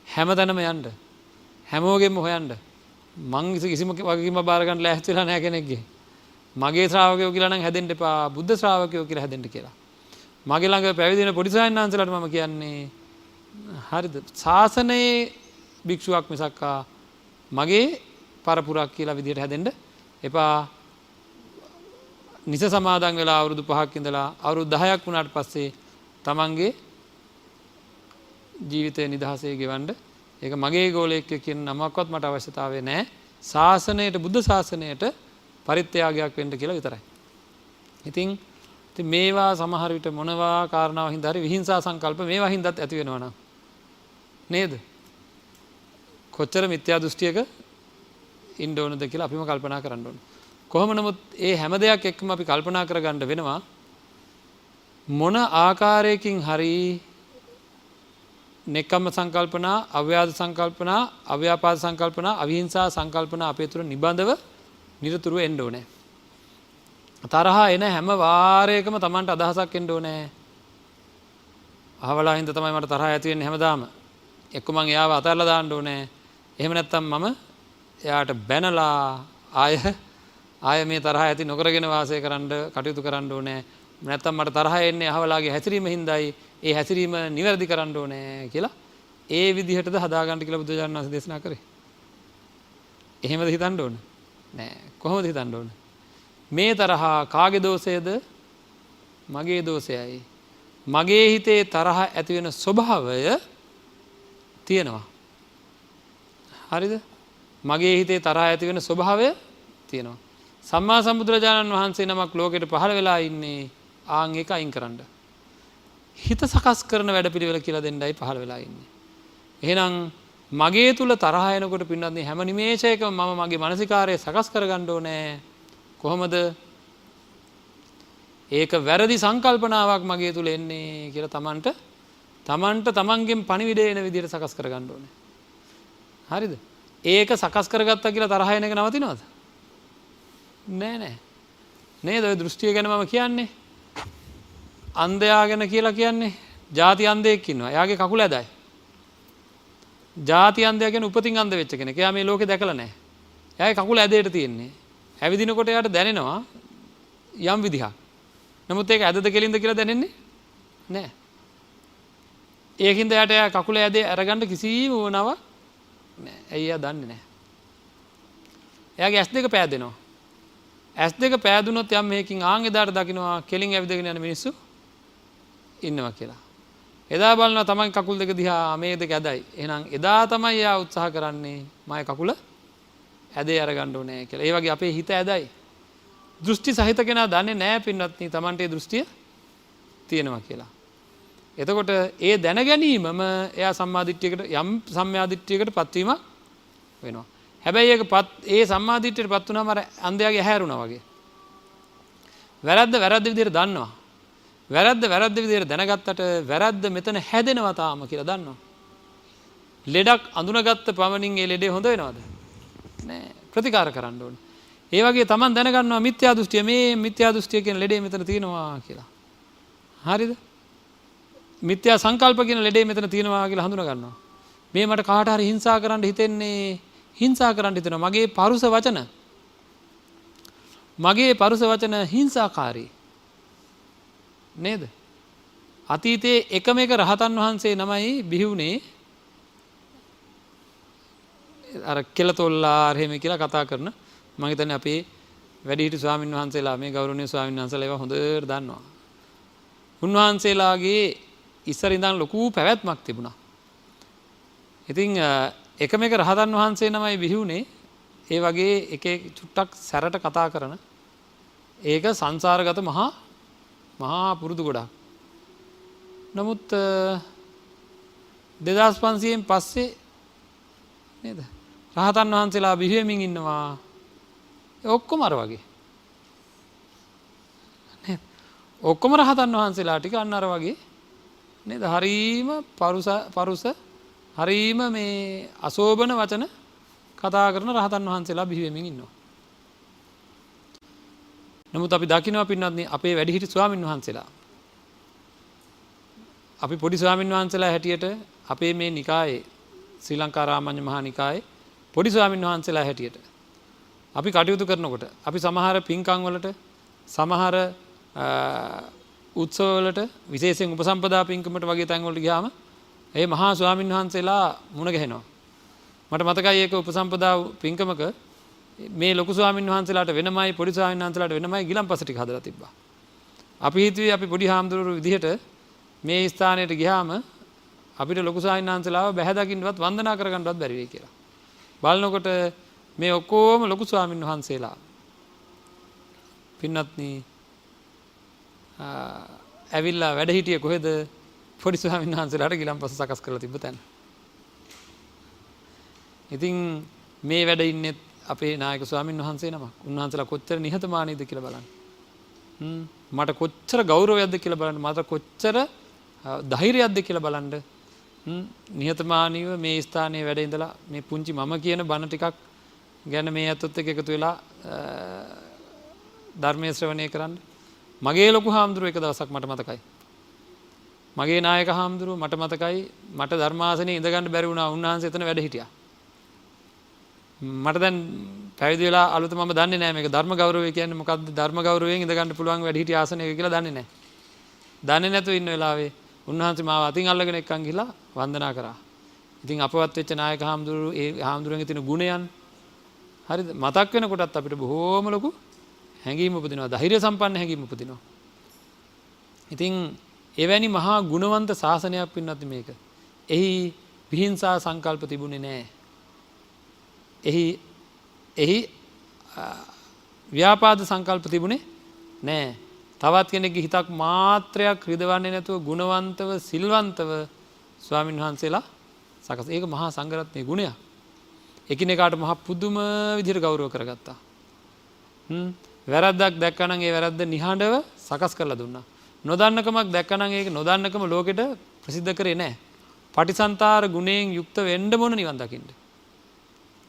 හැමතැනම යන්න. හැමෝගෙම හොයන්න. මං කිසිම වගකීමක් බාර ගන්න ලෑස්ති වෙලා නැහැ කෙනෙක්ගේ. මගේ ශ්‍රාවකයෝ කියලා නම් හැදෙන්න එපා. බුද්ධ ශ්‍රාවකයෝ කියලා හැදෙන්න කියලා. මගේ ළඟ පැවිදි වෙන පොඩි සායන්නාන්සලාට මම කියන්නේ හරිද? ශාසනයේ භික්ෂුවක් මිසක්කා මගේ පරපුරක් කියලා විදියට හැදෙන්න එපා. නිස සමාදන් වෙලා අවුරුදු 5ක් ඉඳලා අවුරුදු 10ක් වුණාට පස්සේ තමන්ගේ ජීවිතේ නිදහසේ ගෙවන්න. ඒක මගේ ගෝලයෙක් කියන නමක්වත් මට අවශ්‍යතාවය නැහැ. ශාසනයට බුද්ධ ශාසනයට පරිත්‍යාගයක් වෙන්න කියලා විතරයි. ඉතින් මේවා සමහර විට මොනවා කාරණාව හින්දා හරි විහිංසා සංකල්ප මේවා හින්දාත් ඇති වෙනවා නම් නේද? කොච්චර මිත්‍යා දෘෂ්ටියක ඉන්න ඕනද කියලා අපිම කල්පනා කරන්න ඕන. කොහොම නමුත් ඒ හැම දෙයක් එක්කම අපි කල්පනා කරගන්න වෙනවා මොන ආකාරයකින් හරි නෙක්ඛම්ම සංකල්පනා, අව්‍යාද සංකල්පනා, අව්‍යාපාද සංකල්පනා, අවිහිංසා සංකල්පනා අපේ තුර නිබඳව නිරතුරුව එන්න ඕනේ. තරහ එන හැම වාරයකම Tamanට අදහසක් එන්න ඕනේ. අහවලා හින්දා තමයි මට තරහ ඇති වෙන්නේ හැමදාම. එක්ක මං එයාව අතහැරලා දාන්න ඕනේ. එහෙම නැත්නම් මම එයාට බැනලා ආය මේ තරහ ඇති නොකරගෙන වාසය කරන්න කටයුතු කරන්න ඕනේ. නැත්නම් මට තරහ එන්නේ අහවලාගේ හැසිරීම හින්දායි. ඒ හැසිරීම නිවැරදි කරන්න ඕනේ කියලා ඒ විදිහටද හදාගන්න කියලා බුදුරජාණන් වහන්සේ දේශනා කරේ. එහෙමද හිතන්න ඕන? නෑ. කොහොමද හිතන්න ඕන? මේ තරහ කාගේ දෝෂයද? මගේ දෝෂයයි. මගේ හිතේ තරහ ඇති වෙන ස්වභාවය තියෙනවා. හරිද? මගේ හිතේ තරහ ඇති වෙන ස්වභාවය තියෙනවා. සම්මා සම්බුදුරජාණන් වහන්සේ නමක් ලෝකෙට පහළ වෙලා ඉන්නේ ආන් එක අයින් කරන්න. හිත සකස් කරන වැඩපිළිවෙල කියලා දෙන්නයි පහළ වෙලා ඉන්නේ. එහෙනම් මගේ තුල තරහ එනකොට පින්නත් හැම නිමේෂයකම මම මගේ මානසිකාරය සකස් කරගන්න ඕනේ. කොහොමද? ඒක වැරදි සංකල්පනාවක් මගේ තුල එන්නේ කියලා තමන්ගෙන් පණිවිඩය එන විදිහට සකස් කරගන්න ඕනේ. හරිද? ඒක සකස් කරගත්තා කියලා තරහ එන එක නවතිනවද? නෑ. නේද? ඔය දෘෂ්ටිය ගැන මම කියන්නේ. අන්ධයා ගැන කියලා කියන්නේ. ಜಾති අන්ධයෙක් ඉන්නවා. එයාගේ කකුල ඇදයි. ජාති අන්ධයා කියන්නේ උපතින් අන්ධ වෙච්ච කෙනෙක්. එයා මේ ලෝකේ දැකලා නැහැ. එයාගේ කකුල ඇදේට තියෙන්නේ. ඇවිදිනකොට එයාට දැනෙනවා යම් විදිහක්. නමුත් ඒක ඇදද කෙලින්ද කියලා දැනෙන්නේ නැහැ. ඒකින්ද එයා කකුල ඇදේ අරගන්න කිසිම වුණාවක් නැහැ. ඇයි එයා දන්නේ නැහැ. එයාගේ ඇස් දෙක පෑදෙනවා. ඇස් දෙක පෑදුනොත් යම් මේකින් ආන් එදාට දකින්නවා කෙලින් ඇවිදගෙන යන මිනිස්සු ඉන්නවා කියලා. එදා බලනවා තමන්ගේ කකුල් දෙක දිහා මේ දෙක ඇදයි. එහෙනම් එදා තමයි එයා උත්සාහ කරන්නේ මගේ කකුල ඇදේ අරගන්න ඕනේ කියලා. ඒ වගේ අපේ හිත ඇදයි. දෘෂ්ටි සහිත කෙනා දන්නේ නැහැ පින්වත්නි තමන්ට දෘෂ්ටිය තියෙනවා කියලා. එතකොට ඒ දැන ගැනීමම එයා සම්මාදිට්ඨියකට යම් සම්මාදිට්ඨියකට පත්වීමක් වෙනවා. හැබැයි ඒ සම්මාදිට්ඨියට පත් වුණාම අර අන්ධයාගේ ඇහැරුණා වගේ. වැරද්ද විදිහට දන්නවා. වැරද්ද විදිහට දැනගත්තට වැරද්ද මෙතන හැදෙනවා තාම කියලා දන්නවා. ලෙඩක් අඳුනගත්ත පමණින් ඒ ලෙඩේ හොඳ වෙනවද? නෑ. ප්‍රතිකාර කරන්න ඕනේ. ඒ වගේ Taman දැනගන්නවා මිත්‍යා දෘෂ්ටිය මේ මිත්‍යා දෘෂ්ටිය කියන ලෙඩේ මෙතන තියෙනවා කියලා. හරිද? මිත්‍යා සංකල්ප කියන ලෙඩේ මෙතන තියෙනවා කියලා හඳුනා ගන්නවා. මේ මට කාට හරි හිංසා කරන්න හිතෙන්නේ හිංසා කරන්න හිතෙනවා. මගේ පරුස වචන හිංසාකාරී. නේද? අතීතයේ එකම එක රහතන් වහන්සේ නමයි බිහි වුණේ අර කෙලතොල්ලා එහෙම කියලා කතා කරන මම හිතන්නේ අපේ වැඩිහිටි ස්වාමින් වහන්සේලා මේ ගෞරවනීය ස්වාමින් වහන්සේලා ඒවා හොඳට දන්නවා. උන්වහන්සේලාගේ ඉස්සර ඉඳන් ලොකු පැවැත්මක් තිබුණා. ඉතින් එකම එක රහතන් වහන්සේ නමයි බිහි වුණේ ඒ වගේ එක චුට්ටක් සැරට කතා කරන ඒක සංසාරගත මහා පුරුදු ගොඩක්. නමුත් 2500න් පස්සේ නේද? රහතන් වහන්සේලා බිහි වෙමින් ඉන්නවා. ඒ ඔක්කොම අර වගේ. නේද? ඔක්කොම රහතන් වහන්සේලා ටික අන්න අර වගේ නේද? හරීම පරුස හරීම මේ අශෝභන වචන කතා කරන රහතන් වහන්සේලා බිහි වෙමින් ඉන්නවා. නමුත් අපි දකිනවා පින්වත්නි අපේ වැඩිහිටි ස්වාමින් වහන්සේලා අපි පොඩි ස්වාමින් වහන්සේලා හැටියට අපේ මේ නිකායේ ශ්‍රී ලංකා රාමඤ්ඤ මහා නිකායේ පොඩි ස්වාමින් වහන්සේලා හැටියට අපි කටයුතු කරනකොට අපි සමහර පින්කම් වලට සමහර උත්සව වලට විශේෂයෙන් උපසම්පදා පින්කමට වගේ තැන් වලට ගියාම ඒ මහා ස්වාමින් වහන්සේලා මුණ ගැහෙනවා. මට මතකයි ඒක උපසම්පදා පින්කමක මේ ලොකු ස්වාමින් වහන්සේලාට වෙනමයි පොඩි ස්වාමින් වහන්සේලාට වෙනමයි ගිලම්පස ටික හදලා තිබ්බා. අපි හිතුවේ අපි පොඩි හාමුදුරුවෝ විදිහට මේ ස්ථානයට ගියාම අපිට ලොකු ස්වාමින් වහන්සේලාව බැහැ දකින්නවත් වන්දනා කරගන්නවත් බැරි වෙයි කියලා. බලනකොට මේ ඔක්කොම ලොකු ස්වාමින් වහන්සේලා පින්වත්නි ඇවිල්ලා වැඩ හිටියේ කොහෙද? පොඩි ස්වාමීන් වහන්සේලාට ගිලම්පස සකස් කරලා තිබ්බ තැන. ඉතින් මේ වැඩ ඉන්නේ අපේ නායක ස්වාමීන් වහන්සේ නමක්. උන්වහන්සේලා කොච්චර නිහතමානීද කියලා බලන්න. මට කොච්චර ගෞරවයක්ද කියලා බලන්න. මට කොච්චර ධෛර්යයක්ද කියලා බලන්න. නිහතමානීව මේ ස්ථානයේ වැඩ ඉඳලා මේ පුංචි මම කියන බණ ටිකක් ගැන මේ අතොත් එක්ක එකතු වෙලා ධර්මයේ ශ්‍රවණය කරන්න. මගේ ලොකු හාමුදුරුවෝ එක දවසක් මට මතකයි. මගේ නායක හාමුදුරුවෝ මට මතකයි මට ධර්මාසනේ ඉඳ ගන්න බැරි වුණා. උන්වහන්සේ එතන වැඩ හිටියා. මට දැන් පැවිදි වෙලා අලුත මම දන්නේ නැහැ මේක ධර්ම ගෞරවය කියන්නේ මොකක්ද? ධර්ම ගෞරවයෙන් ඉඳ ගන්න පුළුවන් වැඩ හිටිය ආසනයක කියලා දන්නේ නැහැ. දන්නේ නැතුව ඉන්න වෙලාවේ උන්වහන්සේ මාව අතින් අල්ලගෙන එක්කන් ගිහලා වන්දනා කරා. ඉතින් අපවත් වෙච්ච නායක හාමුදුරුවෝ ඒ හාමුදුරුවන්ගේ තියෙන ගුණයන් හරිද? මතක් වෙනකොටත් අපිට බොහෝම ලොකු හැඟීම් උපදිනවා. ධෛර්ය සම්පන්න හැඟීම් උපදිනවා. ඉතින් එවැනි මහා ගුණවන්ත ශාසනයක් පින්නත් මේක. එහි විහිංසා සංකල්ප තිබුණේ නැහැ. එහි ව්‍යාපාද සංකල්ප තිබුණේ නැහැ. තවත් කෙනෙක්ගේ හිතක් මාත්‍රයක් රිදවන්නේ නැතුව ගුණවන්තව සිල්වන්තව ස්වාමින් වහන්සේලා සකස්. ඒක මහා සංඝරත්නයේ ගුණයක්. එකිනෙකාට මහා පුදුම විදිහට ගෞරව කරගත්තා. වැරද්දක් දැක්කනම් ඒ වැරද්ද නිහඬව සකස් කරලා දුන්නා. නොදන්නකමක් දැක්කනම් ඒක නොදන්නකම ලෝකෙට ප්‍රසිද්ධ කරේ නැහැ. පටිසන්තර ගුණයෙන් යුක්ත වෙන්න මොන නිවන් දකින්න.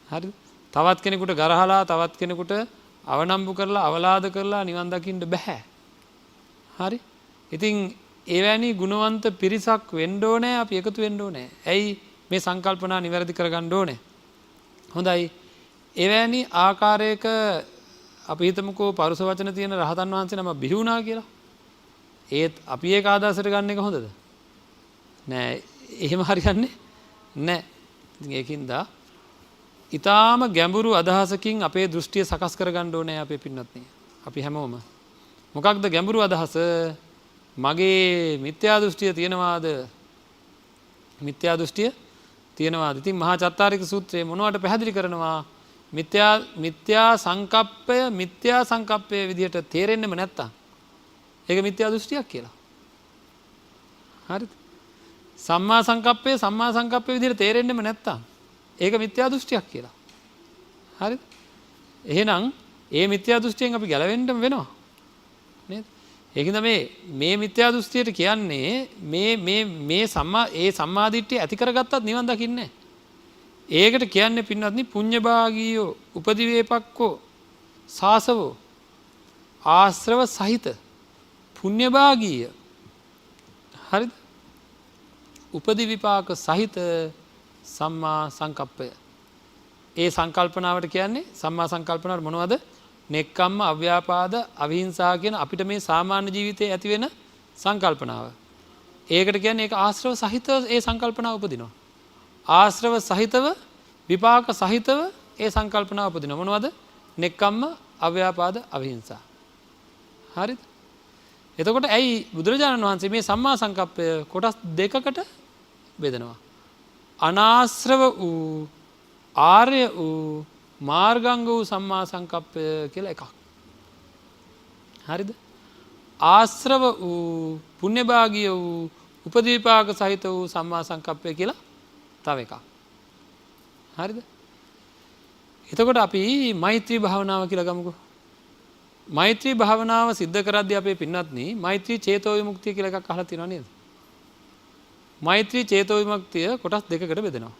හරිද? තවත් කෙනෙකුට ගරහලා තවත් කෙනෙකුට අවනම්බු කරලා අවලාද කරලා නිවන් දකින්න බෑ. හරි? ඉතින් එවැනි ගුණවන්ත පිරිසක් වෙන්න ඕනේ අපි එකතු වෙන්න ඕනේ. ඇයි? මේ සංකල්පනා නිවැරදි කරගන්න ඕනේ. හොඳයි. එවැනි ආකාරයක අපි හිතමුකෝ පරුස වචන තියෙන රහතන් වහන්සේ නම බිහි වුණා කියලා. ඒත් අපි ඒක ආදර්ශයට ගන්න එක හොඳද? නෑ. එහෙම හරියන්නේ නෑ. ඉතින් ඒකින්ද ඊටාම ගැඹුරු අදහසකින් අපේ දෘෂ්ටිය සකස් කරගන්න ඕනේ අපේ පින්වත්නි. අපි හැමෝම. මොකක්ද ගැඹුරු අදහස? මගේ මිත්‍යා දෘෂ්ටිය තියෙනවාද? මිත්‍යා දෘෂ්ටිය තියෙනවාද? ඉතින් මහා චත්තාරික සූත්‍රයේ මොනවට පැහැදිලි කරනවා? මිත්‍යා සංකප්පය විදිහට තේරෙන්නෙම නැත්තම් ඒක මිත්‍යා දෘෂ්ටියක් කියලා. හරිද? සම්මා සංකප්පය විදිහට තේරෙන්නෙම නැත්තම් ඒක මිත්‍යා දෘෂ්ටියක් කියලා. හරිද? එහෙනම් ඒ මිත්‍යා දෘෂ්ටියෙන් අපි ගැලවෙන්න වෙනවා. නේද? ඒකින්ද මේ මිත්‍යා දෘෂ්ටියට කියන්නේ මේ සම්මාදිට්ඨිය ඇති කරගත්තත් නිවන් දකින්නේ නැහැ. ඒකට කියන්නේ පින්වත්නි පුඤ්ඤභාගීයෝ උපදිවේපක්කෝ සාසවෝ ආශ්‍රව සහිත පුඤ්ඤභාගීය. හරිද? උපදි විපාක සහිත සම්මා සංකප්පය. ඒ සංකල්පනාවට කියන්නේ සම්මා සංකල්පනාවට මොනවද? නෙක්ඛම්ම, අව්‍යාපාද, අවිහිංසා කියන අපිට මේ සාමාන්‍ය ජීවිතයේ ඇති වෙන සංකල්පනාව. ඒකට කියන්නේ ඒක ආශ්‍රව සහිතව ඒ සංකල්පනාව උපදිනවා. ආශ්‍රව සහිතව විපාක සහිතව ඒ සංකල්පනාව උපදිනවා. මොනවද? නෙක්ඛම්ම, අව්‍යාපාද, අවිහිංසා. හරිද? එතකොට ඇයි බුදුරජාණන් වහන්සේ මේ සම්මා සංකප්පය කොටස් දෙකකට බෙදනවා? අනාශ්‍රව වූ ආර්ය වූ මාර්ගංග වූ සම්මා සංකප්පය කියලා එකක්. හරිද? ආශ්‍රව වූ පුණ්‍යභාගීය වූ උපදීපාක සහිත වූ සම්මා සංකප්පය කියලා තව එකක්. හරිද? එතකොට අපි මෛත්‍රී භාවනාව කියලා ගමුකෝ. මෛත්‍රී භාවනාව සිද්ධ කරද්දී අපේ පින්වත්නි මෛත්‍රී චේතෝ විමුක්තිය කියලා එකක් අහලා තියෙනව නේද? මෛත්‍රී චේතෝ විමුක්තිය කොටස් දෙකකට බෙදෙනවා.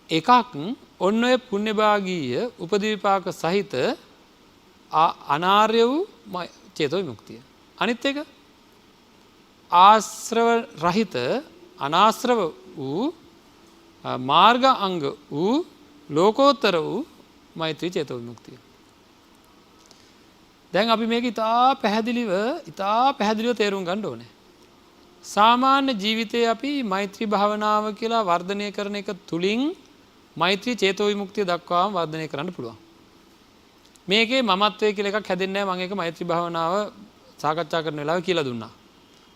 එකක් ඔන්න ඔය පුණ්‍යභාගීය උපදීපාක සහිත අනාර්ය වූ චේතෝ විමුක්තිය. අනිත් එක ආශ්‍රව රහිත අනාශ්‍රව වූ මාර්ග අංග වූ ලෝකෝත්තර වූ මෛත්‍රී චේතෝ විමුක්තිය. දැන් අපි මේක ඉතා පැහැදිලිව තේරුම් ගන්න ඕනේ. සාමාන්‍ය ජීවිතයේ අපි මෛත්‍රී භාවනාව කියලා වර්ධනය කරන එක තුලින් මෛත්‍රී චේතෝ විමුක්තිය දක්වාම වර්ධනය කරන්න පුළුවන්. මේකේ මමත්වයේ කියලා එකක් හැදෙන්නේ නැහැ. මම ඒක මෛත්‍රී භාවනාව සාකච්ඡා කරන වෙලාවේ කියලා දුන්නා.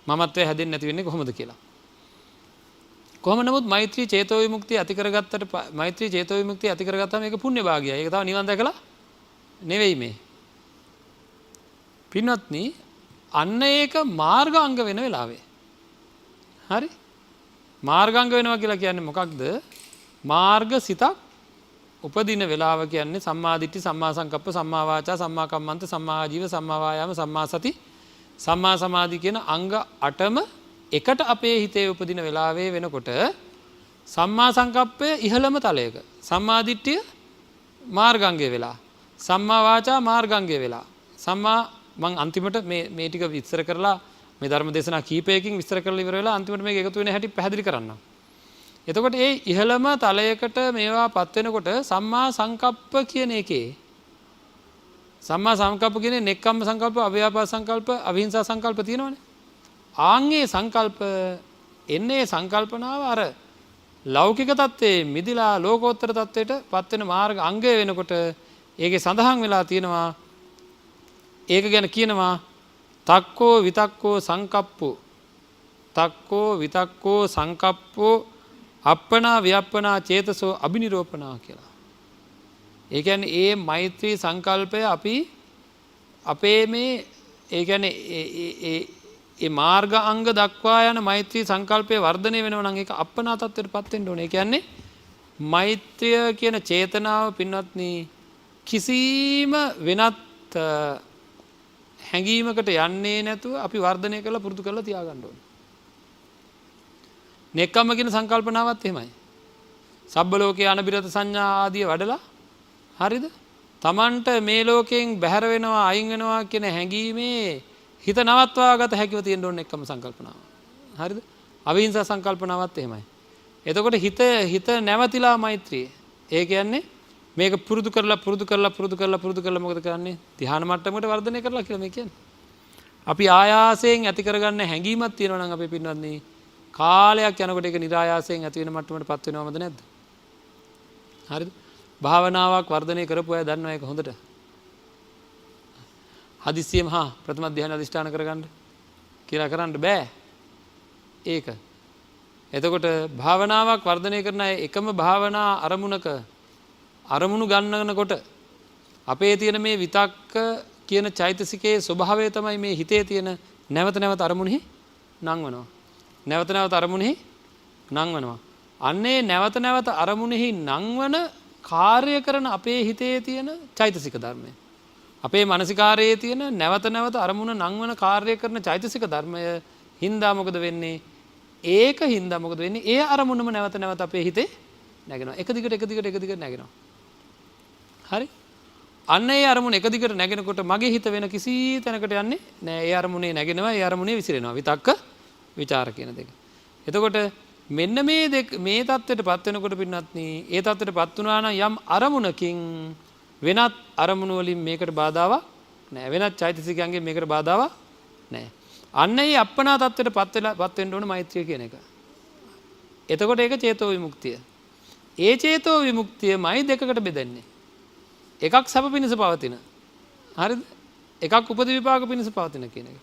මමත්වයේ හැදෙන්නේ නැති වෙන්නේ කොහොමද කියලා. කොහොම නමුත් මෛත්‍රී චේතෝ විමුක්තිය ඇති කරගත්තාම මේක පුණ්‍ය භාගයයි. ඒක තව නිවන් දැකලා නෙවෙයි මේ. පින්වත්නි අන්න ඒක මාර්ගාංග වෙන වෙලාවේ. හරි? මාර්ගාංග වෙනවා කියලා කියන්නේ මොකක්ද? මාර්ග සිතක් උපදින වෙලාව කියන්නේ සම්මා දිට්ඨි, සම්මා සංකප්ප, සම්මා වාචා, සම්මා කම්මන්ත, සම්මා ආජීව, සම්මා වායාම, සම්මා සති, සම්මා සමාධි කියන අංග 8ම එකට අපේ හිතේ උපදින වෙලාවේ වෙනකොට සම්මා සංකප්පය ඉහළම තලයක, සම්මා දිට්ඨිය මාර්ගාංගය වෙලා, සම්මා වාචා මාර්ගාංගය වෙලා, සම්මා මං අන්තිමට මේ ටික විස්තර කරලා මේ ධර්ම දේශනා කීපයකින් විස්තර කරලා ඉවර වෙලා අන්තිමට මේක එකතු වෙන හැටි පැහැදිලි කරන්නම්. එතකොට ඒ ඉහළම තලයකට මේවාපත් වෙනකොට සම්මා සංකප්ප කියන එකේ සම්මා සංකප්ප කියන්නේ නෙක්ඛම්ම සංකල්ප, අව්‍යාපාද සංකල්ප, අවිහිංසා සංකල්ප තියෙනවනේ. ආන්ගේ සංකල්ප එන්නේ සංකල්පනාව අර ලෞකික தත්ත්වයේ මිදිලා ලෝකෝත්තර தත්ත්වයට පත් වෙන මාර්ග අංගය වෙනකොට ඒකේ සඳහන් වෙලා තියෙනවා. ඒක ගැන කියනවා තක්කෝ විතක්කෝ සංකප්පෝ අප්පනා ව්‍යප්පනා චේතසෝ අබිනිරෝපණා කියලා. ඒ කියන්නේ ඒ මෛත්‍රී සංකල්පය අපි අපේ මේ ඒ කියන්නේ ඒ මාර්ග අංග දක්වා යන මෛත්‍රී සංකල්පය වර්ධනය වෙනවා නම් ඒක අප්පනා තත්ත්වයටපත් වෙන්න ඕනේ. ඒ කියන්නේ මෛත්‍රිය කියන චේතනාව පින්වත්නි කිසිම වෙනත් හැඟීමකට යන්නේ නැතුව අපි වර්ධනය කරලා පුරුදු කරලා තියාගන්න ඕනේ. නෙක්ඛම්ම කියන සංකල්පනාවත් එහෙමයි. සබ්බ ලෝකේ අනබිරත සංඥා ආදිය වඩලා හරිද? Tamanට මේ ලෝකයෙන් බැහැර වෙනවා අයින් වෙනවා කියන හැඟීමේ හිත නවත්වා ගත හැකිව තියෙන්න ඕනේ නෙක්ඛම්ම සංකල්පනාව. හරිද? අවිහිංසා සංකල්පනාවත් එහෙමයි. එතකොට හිත නැවතිලා මෛත්‍රිය. ඒ කියන්නේ මේක පුරුදු කරලා මොකද කරන්නේ? ධ්‍යාන මට්ටමකට වර්ධනය කරලා කියලා මේ කියන්නේ. අපි ආයාසයෙන් ඇති කරගන්න හැඟීමක් තියෙනවා නම් අපේ පින්වත්නි කාලයක් යනකොට ඒක નિરાයාසයෙන් ඇති වෙන මට්ටමකට පත් වෙනවමද නැද්ද? හරිද? භාවනාවක් වර්ධනය කරපු අය දන්නවා ඒක හොඳට. හදිස්සියෙම ප්‍රථම ධ්‍යාන අධිෂ්ඨාන කරගන්න කියලා කරන්න බෑ. ඒක. එතකොට භාවනාවක් වර්ධනය කරන අය එකම භාවනා අරමුණු ගන්නකොට අපේ තියෙන මේ විතක්ක කියන චෛතසිකයේ ස්වභාවය තමයි මේ හිතේ තියෙන නැවත නැවත අරමුණෙහි නංවනවා. නැවත නැවත අරමුණෙහි නංවනවා. අන්නේ නැවත නැවත අරමුණෙහි නංවන කාර්ය කරන අපේ හිතේ තියෙන චෛතසික ධර්මය. අපේ මානසිකාරයේ තියෙන නැවත නැවත අරමුණ නංවන කාර්ය කරන චෛතසික ධර්මය හින්දා මොකද වෙන්නේ? ඒක හින්දා මොකද වෙන්නේ? ඒ අරමුණම නැවත නැවත අපේ හිතේ නැගෙනවා. එක දිගට නැගෙනවා. හරි? අන්න ඒ අරමුණ එක දිගට නැගෙනකොට මගේ හිත වෙන කිසි තැනකට යන්නේ නෑ. ඒ අරමුණේ නැගෙනවා, ඒ අරමුණේ විසිරෙනවා. විතක්ක, විචාර කියන දෙක. එතකොට මෙන්න මේ தත්ත්වයටපත් වෙනකොට පින්වත්නි, ඒ தත්ත්වයටපත් වුණා නම් යම් අරමුණකින් වෙනත් අරමුණු වලින් මේකට බාධාවක් නෑ. වෙනත් චෛතසිකයන්ගෙන් මේකට බාධාවක් නෑ. අන්න ඒ අප්පනා தත්ත්වයටපත් වෙන්න ඕන මෛත්‍රිය කියන එක. එතකොට ඒක චේතෝ විමුක්තිය. ඒ චේතෝ විමුක්තියමයි දෙකකට බෙදන්නේ. එකක් සැප පිණිස පවතින. හරිද? එකක් උපද විපාක පිණිස පවතින කියන එක.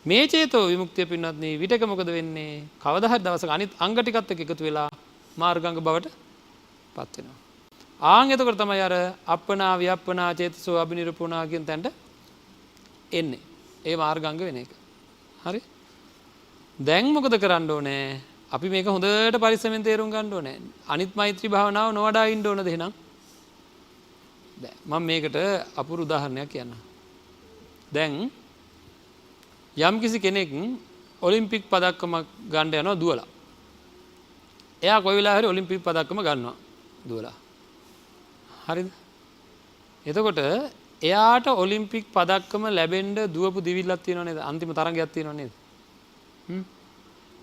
මේ චේතෝ විමුක්තිය පින්වත්නි විතක මොකද වෙන්නේ? කවදා හරි දවසක අනිත් අංග ටිකත් එක්ක එකතු වෙලා මාර්ගාංග බවට පත් වෙනවා. ආන් එතකොට තමයි අර අප්පනා වියප්පනා චේතසෝ අබිනිරූපණා කියන තැනට එන්නේ. ඒ මාර්ගාංග වෙන එක. හරි? දැන් මොකද කරන්න ඕනේ? අපි මේක හොඳට පරිස්සමෙන් තේරුම් ගන්න ඕනේ. අනිත් මෛත්‍රී භාවනාව නොවඩා ඉන්න ඕනද එහෙනම්? මම මේකට අපූර්ව උදාහරණයක් කියන්නම්. දැන් යම් කිසි කෙනෙක් ඔලිම්පික් පදක්කමක් ගන්න යනවා දුවලා. එයා කොයි වෙලාවෙ හරි ඔලිම්පික් පදක්කම ගන්නවා දුවලා. හරිද? එතකොට එයාට ඔලිම්පික් පදක්කම ලැබෙන්න දුවපු දිවිල්ලක් තියෙනව නේද? අන්තිම තරඟයක් තියෙනව නේද?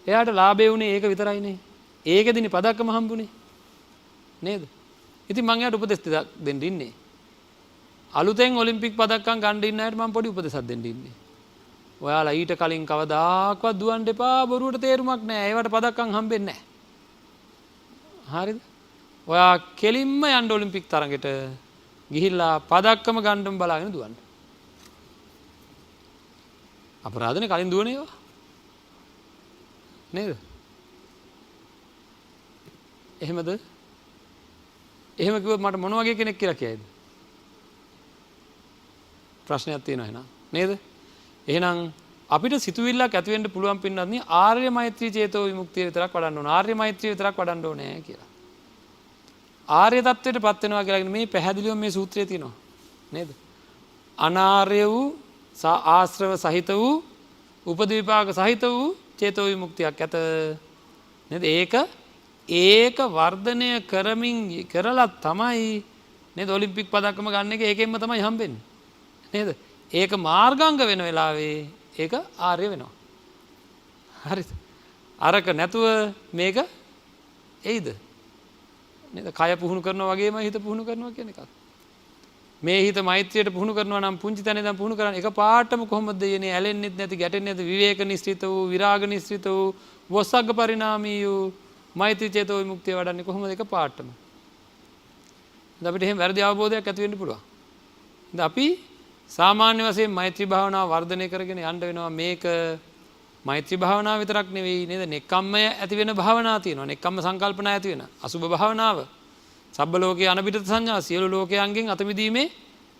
එයාට ලාභේ උනේ ඒක විතරයිනේ. ඒකෙදිනේ පදක්කම හම්බුනේ. නේද? ඉතින් මම එයාට උපදෙස් දෙන්න ඉන්නේ. අලුතෙන් ඔලිම්පික් පදක්කම් ගන්න ඉන්න අයට මම පොඩි උපදෙසක් දෙන්න ඉන්නේ. ඔයාලා ඊට කලින් කවදාකවත් දුවන්න එපා, බොරුවට තේරුමක් නැහැ. ඒවට පදක්කම් හම්බෙන්නේ නැහැ. හරිද? ඔයා කෙලින්ම යන්න ඔලිම්පික් තරඟෙට ගිහිල්ලා පදක්කම ගන්නම බලාගෙන දුවන්න. අපරාධනේ කලින් දුවන ඒවා. නේද? එහෙමද? එහෙම කිව්වොත් මට මොන වගේ කෙනෙක් කියලා කියයිද? ප්‍රශ්නයක් තියෙනවා එහෙනම්. නේද? එහෙනම් අපිට සිතුවිල්ලක් ඇති වෙන්න පුළුවන් පින්නත් ආර්ය මෛත්‍රී චේතෝ විමුක්තිය විතරක් වඩන්න ඕන. ආර්ය මෛත්‍රිය විතරක් වඩන්න ඕනේ කියලා. ආර්ය தත්වයටපත් වෙනවා කියලා මේ පැහැදිලිවම මේ සූත්‍රයේ තියෙනවා. නේද? අනාර්ය වූ ආශ්‍රව සහිත වූ උපදීපාක සහිත වූ චේතෝ විමුක්තියක් ඇත. නේද? ඒක වර්ධනය කරමින් කරලා තමයි නේද ඔලිම්පික් පදක්කම ගන්න එක ඒකෙන්ම තමයි හම්බෙන්නේ. නේද? ඒක මාර්ගාංග වෙන වෙලාවේ ඒක ආර්ය වෙනවා. හරිද? අරක නැතුව මේක එයිද? නේද? කය පුහුණු කරනවා වගේම හිත පුහුණු කරනවා කියන එකක්. මේ හිත මෛත්‍රියට පුහුණු කරනවා නම් පුංචි තැන ඉඳන් පුහුණු කරන්නේ එක පාටම කොහොමද යන්නේ? ඇලෙන්නෙත් නැති, ගැටෙන්නේ නැති, විවේක නිස්සිත වූ, විරාග නිස්සිත වූ, වොස්සග්ග පරිණාමී වූ මෛත්‍රී චේතෝ විමුක්තිය වඩන්නේ කොහොමද? එක පාටම. දැන් අපිට එහෙම වැරදි අවබෝධයක් ඇති වෙන්න පුළුවන්. දැන් අපි සාමාන්‍ය වශයෙන් මෛත්‍රී භාවනාව වර්ධනය කරගෙන යන්න වෙනවා. මේක මෛත්‍රී භාවනාව විතරක් නෙවෙයි නේද? නෙක්ඛම්මය ඇති වෙන භාවනා තියෙනවා. නෙක්ඛම්ම සංකල්පනා ඇති වෙන අසුභ භාවනාව. සබ්බ ලෝකයේ අනිබිත සංඥා, සියලු ලෝකයන්ගෙන් අත මිදීමේ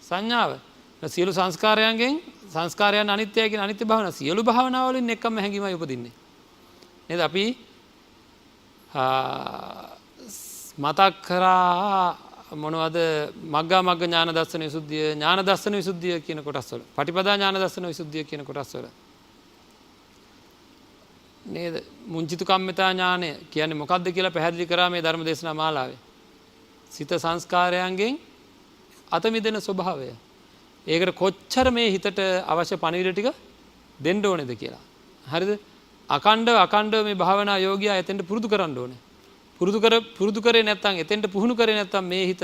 සංඥාව. සියලු සංස්කාරයන් අනිත්‍යයි කියන අනිත්‍ය භාවනාව. සියලු භාවනාව වලින් නෙක්ඛම්ම හැඟීමයි උපදින්නේ. නේද? අපි මතක් කරා මොනවද මග්ගා මග්ග ඥාන දර්ශන විසුද්ධිය, ඥාන දර්ශන විසුද්ධිය කියන කොටස් වල, පටිපදා ඥාන දර්ශන විසුද්ධිය කියන කොටස් වල නේද? මුංචිතු කම්මිතා ඥානය කියන්නේ මොකක්ද කියලා පැහැදිලි කරා මේ ධර්ම දේශනා මාලාවේ. සිත සංස්කාරයන්ගෙන් අත මිදෙන ස්වභාවය. ඒකට කොච්චර මේ හිතට අවශ්‍ය පණිවිඩ ටික දෙන්න ඕනේද කියලා. හරිද? අකණ්ඩව මේ භාවනා යෝගියා එතෙන්ට පුරුදු කරන්න ඕනේ. පුරුදු කරේ නැත්තම් එතෙන්ට පුහුණු කරේ නැත්තම් මේ හිත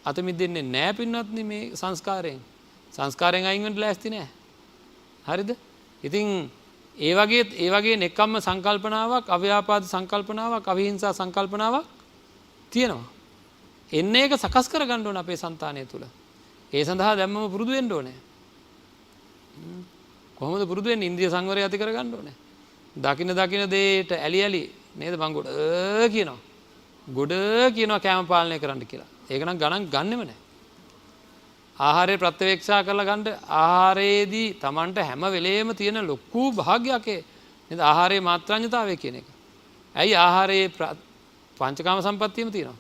අත මිදෙන්නේ නැහැ පින්වත්නි මේ සංස්කාරයෙන්. සංස්කාරයෙන් අයින් වෙන්න ලෑස්ති නැහැ. හරිද? ඉතින් ඒ වගේ නෙකම්ම සංකල්පනාවක්, අව්‍යාපාද සංකල්පනාවක්, අවිහිංසා සංකල්පනාවක් තියෙනවා. එන්නේ ඒක සකස් කරගන්න ඕන අපේ సంతානය තුල. ඒ සඳහා දැම්මම පුරුදු වෙන්න ඕනේ. කොහොමද පුරුදු වෙන්නේ? ඉන්ද්‍රිය සංවරය ඇති කරගන්න ඕනේ. දකින දේට ඇලි නේද මං ගොඩ කියනවා කෑම පාලනය කරන්න කියලා. ඒක නම් ගණන් ගන්නෙම නැහැ. ආහාරය ප්‍රත්‍යවේක්ෂා කරලා ගන්න ආහාරයේදී Tamanට හැම වෙලේම තියෙන ලොකු භාග්‍යයක් නේද ආහාරයේ මාත්‍රාඥතාවය කියන එක. ඇයි ආහාරයේ පංචකාම සම්පත්තියම තියෙනවා.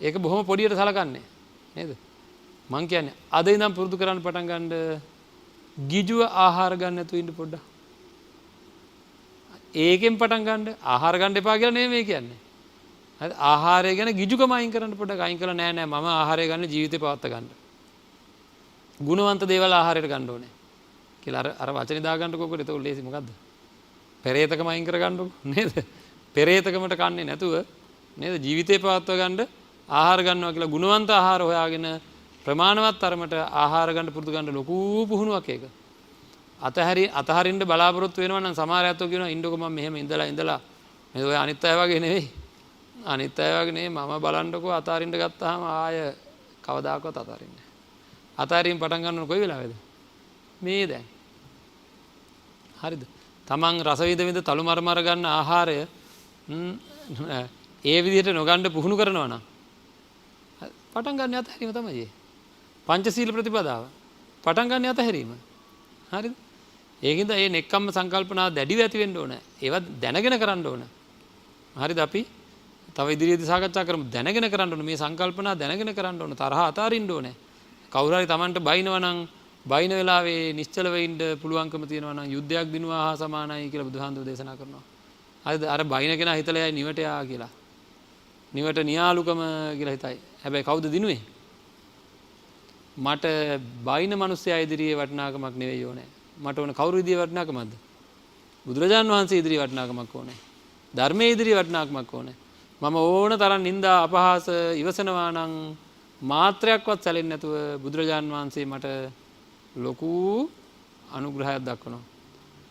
ඒක බොහොම පොඩියට සලකන්නේ නේද? මං කියන්නේ අද ඉඳන් පුරුදු කරන්න පටන් ගන්න ගිජුව ආහාර ගන්න නැතුව ඉන්න පොඩ්ඩක්. ඒකෙන් පටන් ගන්න ආහාර ගන්න එපා කියලා නෙමෙයි කියන්නේ. හරි ආහාරය ගැන ගිජුකම අයින් කරන්න පොඩ්ඩක් අයින් කරලා නෑ මම ආහාරය ගන්න ජීවිතේ පවත්වා ගන්න. ගුණවන්ත දේවල් ආහාරයට ගන්න ඕනේ කියලා අර වචනේ දාගන්නකො කොට ඒක ලේසි මොකද්ද? පෙරේතකම අයින් කර ගන්නකො නේද? පෙරේතකමට කන්නේ නැතුව නේද ජීවිතේ පවත්වා ගන්න ආහාර ගන්නවා කියලා ගුණවන්ත ආහාර හොයාගෙන ප්‍රමාණවත් තරමට ආහාර ගන්න පුරුදු ගන්න ලොකු පුහුණුවක් ඒක. අතහරින්න බලාපොරොත්තු වෙනවා නම් සමහර අයත් කියනවා ඉන්නකො මම මෙහෙම ඉඳලා මේ ඔය අනිත් අය වගේ නෙවෙයි. අනිත් අය වගේ නෙවෙයි මම බලන්නකෝ අතහරින්න ගත්තාම ආය කවදාකවත් අතහරින්නේ නැහැ. අතහරින්න පටන් ගන්නව කොයි වෙලාවේද? මේ දැන්. හරිද? Taman රස විඳ තලු මරමර ගන්න ආහාරය ඒ විදිහට නොගන්න පුහුණු කරනවා නම් පටන් ගන්න අතහැරීම තමයි. පංචශීල ප්‍රතිපදාව පටන් ගන්න අතහැරීම. හරිද? ඒකින්ද මේ නෙක්ඛම්ම සංකල්පනා දැඩිව ඇති වෙන්න ඕන. ඒවත් දැනගෙන කරන්න ඕන. හරිද? අපි තව ඉදිරියේදී සාකච්ඡා කරමු. දැනගෙන කරන්න ඕන. මේ සංකල්පනා දැනගෙන කරන්න ඕන. තරහ අතාරින්න ඕනේ. කවුරු හරි Tamanට බයිනවා නම් බයින වෙලාවේ නිශ්චලව ඉන්න පුළුවන්කම තියෙනවා නම් යුද්ධයක් දිනුවා හා සමානයි කියලා බුදුහාමුදුරේ දේශනා කරනවා. හරිද? අර බයින කෙනා හිතලා යයි නිවට යා කියලා. නිවට නියාලුකම කියලා හිතයි. හැබැයි කවුද දිනුවේ? මට බයින මිනිස්සයා ඉදිරියේ වටිනාකමක් නෙවෙයි ඕනේ. මට ඕන කවුරු ඉදිරියේ වටිනාකමක්ද? බුදුරජාන් වහන්සේ ඉදිරියේ වටිනාකමක් ඕනේ. ධර්මයේ ඉදිරියේ වටිනාකමක් ඕනේ. මම ඕන තරම් නිନ୍ଦා අපහාස ඉවසනවා නම් මාත්‍රයක්වත් සැලෙන්නේ නැතුව බුදුරජාන් වහන්සේ මට ලොකු අනුග්‍රහයක් දක්වනවා.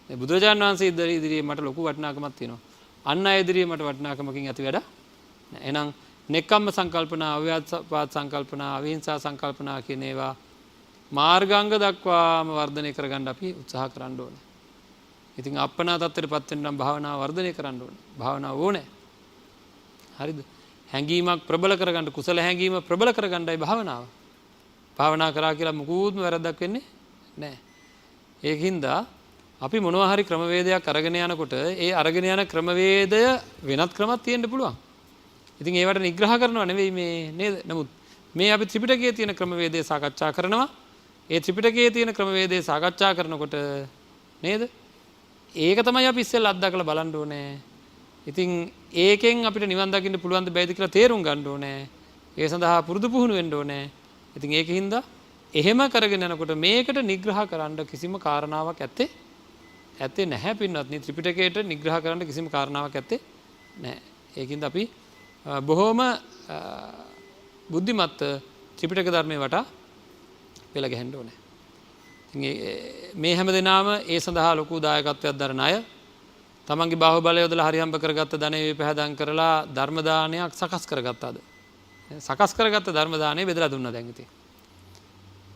මේ බුදුරජාන් වහන්සේ ඉදිරියේ මට ලොකු වටිනාකමක් තියෙනවා. අන් අය ඉදිරියේ මට වටිනාකමකින් ඇති වැඩ නැහැ. එහෙනම් නෙක්ඛම්ම සංකල්පනා, අව්‍යාපාද සංකල්පනා, අවිහිංසා සංකල්පනා කියන ඒවා මාර්ගාංග දක්වාම වර්ධනය කරගන්න අපි උත්සාහ කරන්න ඕනේ. ඉතින් අප්පනා තත්ත්වයටපත් වෙන්න නම් භාවනාව වර්ධනය කරන්න ඕනේ. භාවනාව ඕනේ. හරිද? හැඟීමක් ප්‍රබල කරගන්න, කුසල හැඟීම ප්‍රබල කරගන්නයි භාවනාව. භාවනා කරා කියලා මුකුත්ම වැරද්දක් වෙන්නේ නැහැ. ඒකින්ද අපි මොනවා හරි ක්‍රමවේදයක් අරගෙන යනකොට ඒ අරගෙන යන ක්‍රමවේදය වෙනත් ක්‍රමයක් තියෙන්න පුළුවන්. ඉතින් ඒවට නිග්‍රහ කරනව නෙවෙයි මේ නේද? නමුත් මේ අපි ත්‍රිපිටකයේ තියෙන ක්‍රමවේදය සාකච්ඡා කරනවා. ඒ ත්‍රිපිටකයේ තියෙන ක්‍රමවේදය සාකච්ඡා කරනකොට නේද? ඒක තමයි අපි ඉස්සෙල්ලා අත්දකලා බලන්න ඕනේ. ඉතින් ඒකෙන් අපිට නිවන් දකින්න පුළුවන් ද බැයිද කියලා තේරුම් ගන්න ඕනේ. ඒ සඳහා පුරුදු පුහුණු වෙන්න ඕනේ. ඉතින් ඒකින්ද එහෙම කරගෙන යනකොට මේකට නිග්‍රහ කරන්න කිසිම කාරණාවක් ඇත්තේ නැහැ පින්වත්නි. ත්‍රිපිටකයට නිග්‍රහ කරන්න කිසිම කාරණාවක් ඇත්තේ නැහැ. ඒකින්ද අපි බොහොම බුද්ධිමත් ත්‍රිපිටක ධර්මයේ වටා පෙළ ගැහෙන්න ඕනේ. මේ හැම දිනම ඒ සඳහා ලොකු දායකත්වයක් දරන අය තමන්ගේ බාහුවලය යොදලා හරියම්බ කරගත්ත ධනෙ විපහදම් කරලා ධර්ම දානයක් සකස් කරගත්තාද? සකස් කරගත්ත ධර්ම දාණය බෙදලා දුන්නා දැන් ඉතින්.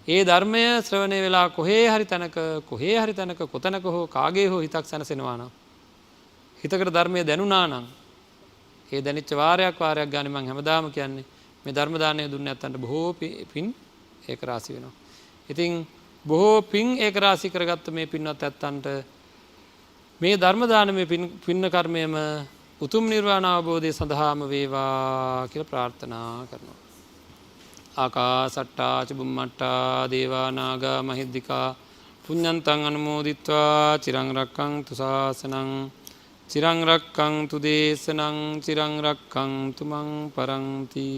ඒ ධර්මය ශ්‍රවණය වෙලා කොහේ හරි තැනක කොතැනක හෝ කාගේ හෝ හිතක් සැනසෙනවා නම් හිතකට ධර්මය දැනුණා නම් ඒ දැනිච්ච වාරයක් ගානේ මම හැමදාම කියන්නේ මේ ධර්ම දානය දුන්නේ නැත්තන්ට බොහෝ පින් ඒක රාශි වෙනවා. ඉතින් බොහෝ පින් ඒක රාශි කරගත්ත මේ පින්වත් ඇත්තන්ට මේ ධර්ම දානමේ පින්න කර්මයම උතුම් නිර්වාණ අවබෝධය සඳහාම වේවා කියලා ප්‍රාර්ථනා කරනවා. ආකාසට්ටා චුම්මට්ටා දේවා නාග මහිද්దికා පුඤ්ඤන්තං අනුමෝදිත්වා චිරං රක්ඛන්තු ශාසනං චිරං රක්ඛන්තු දේශනං චිරං රක්ඛන්තු මං පරන්ති.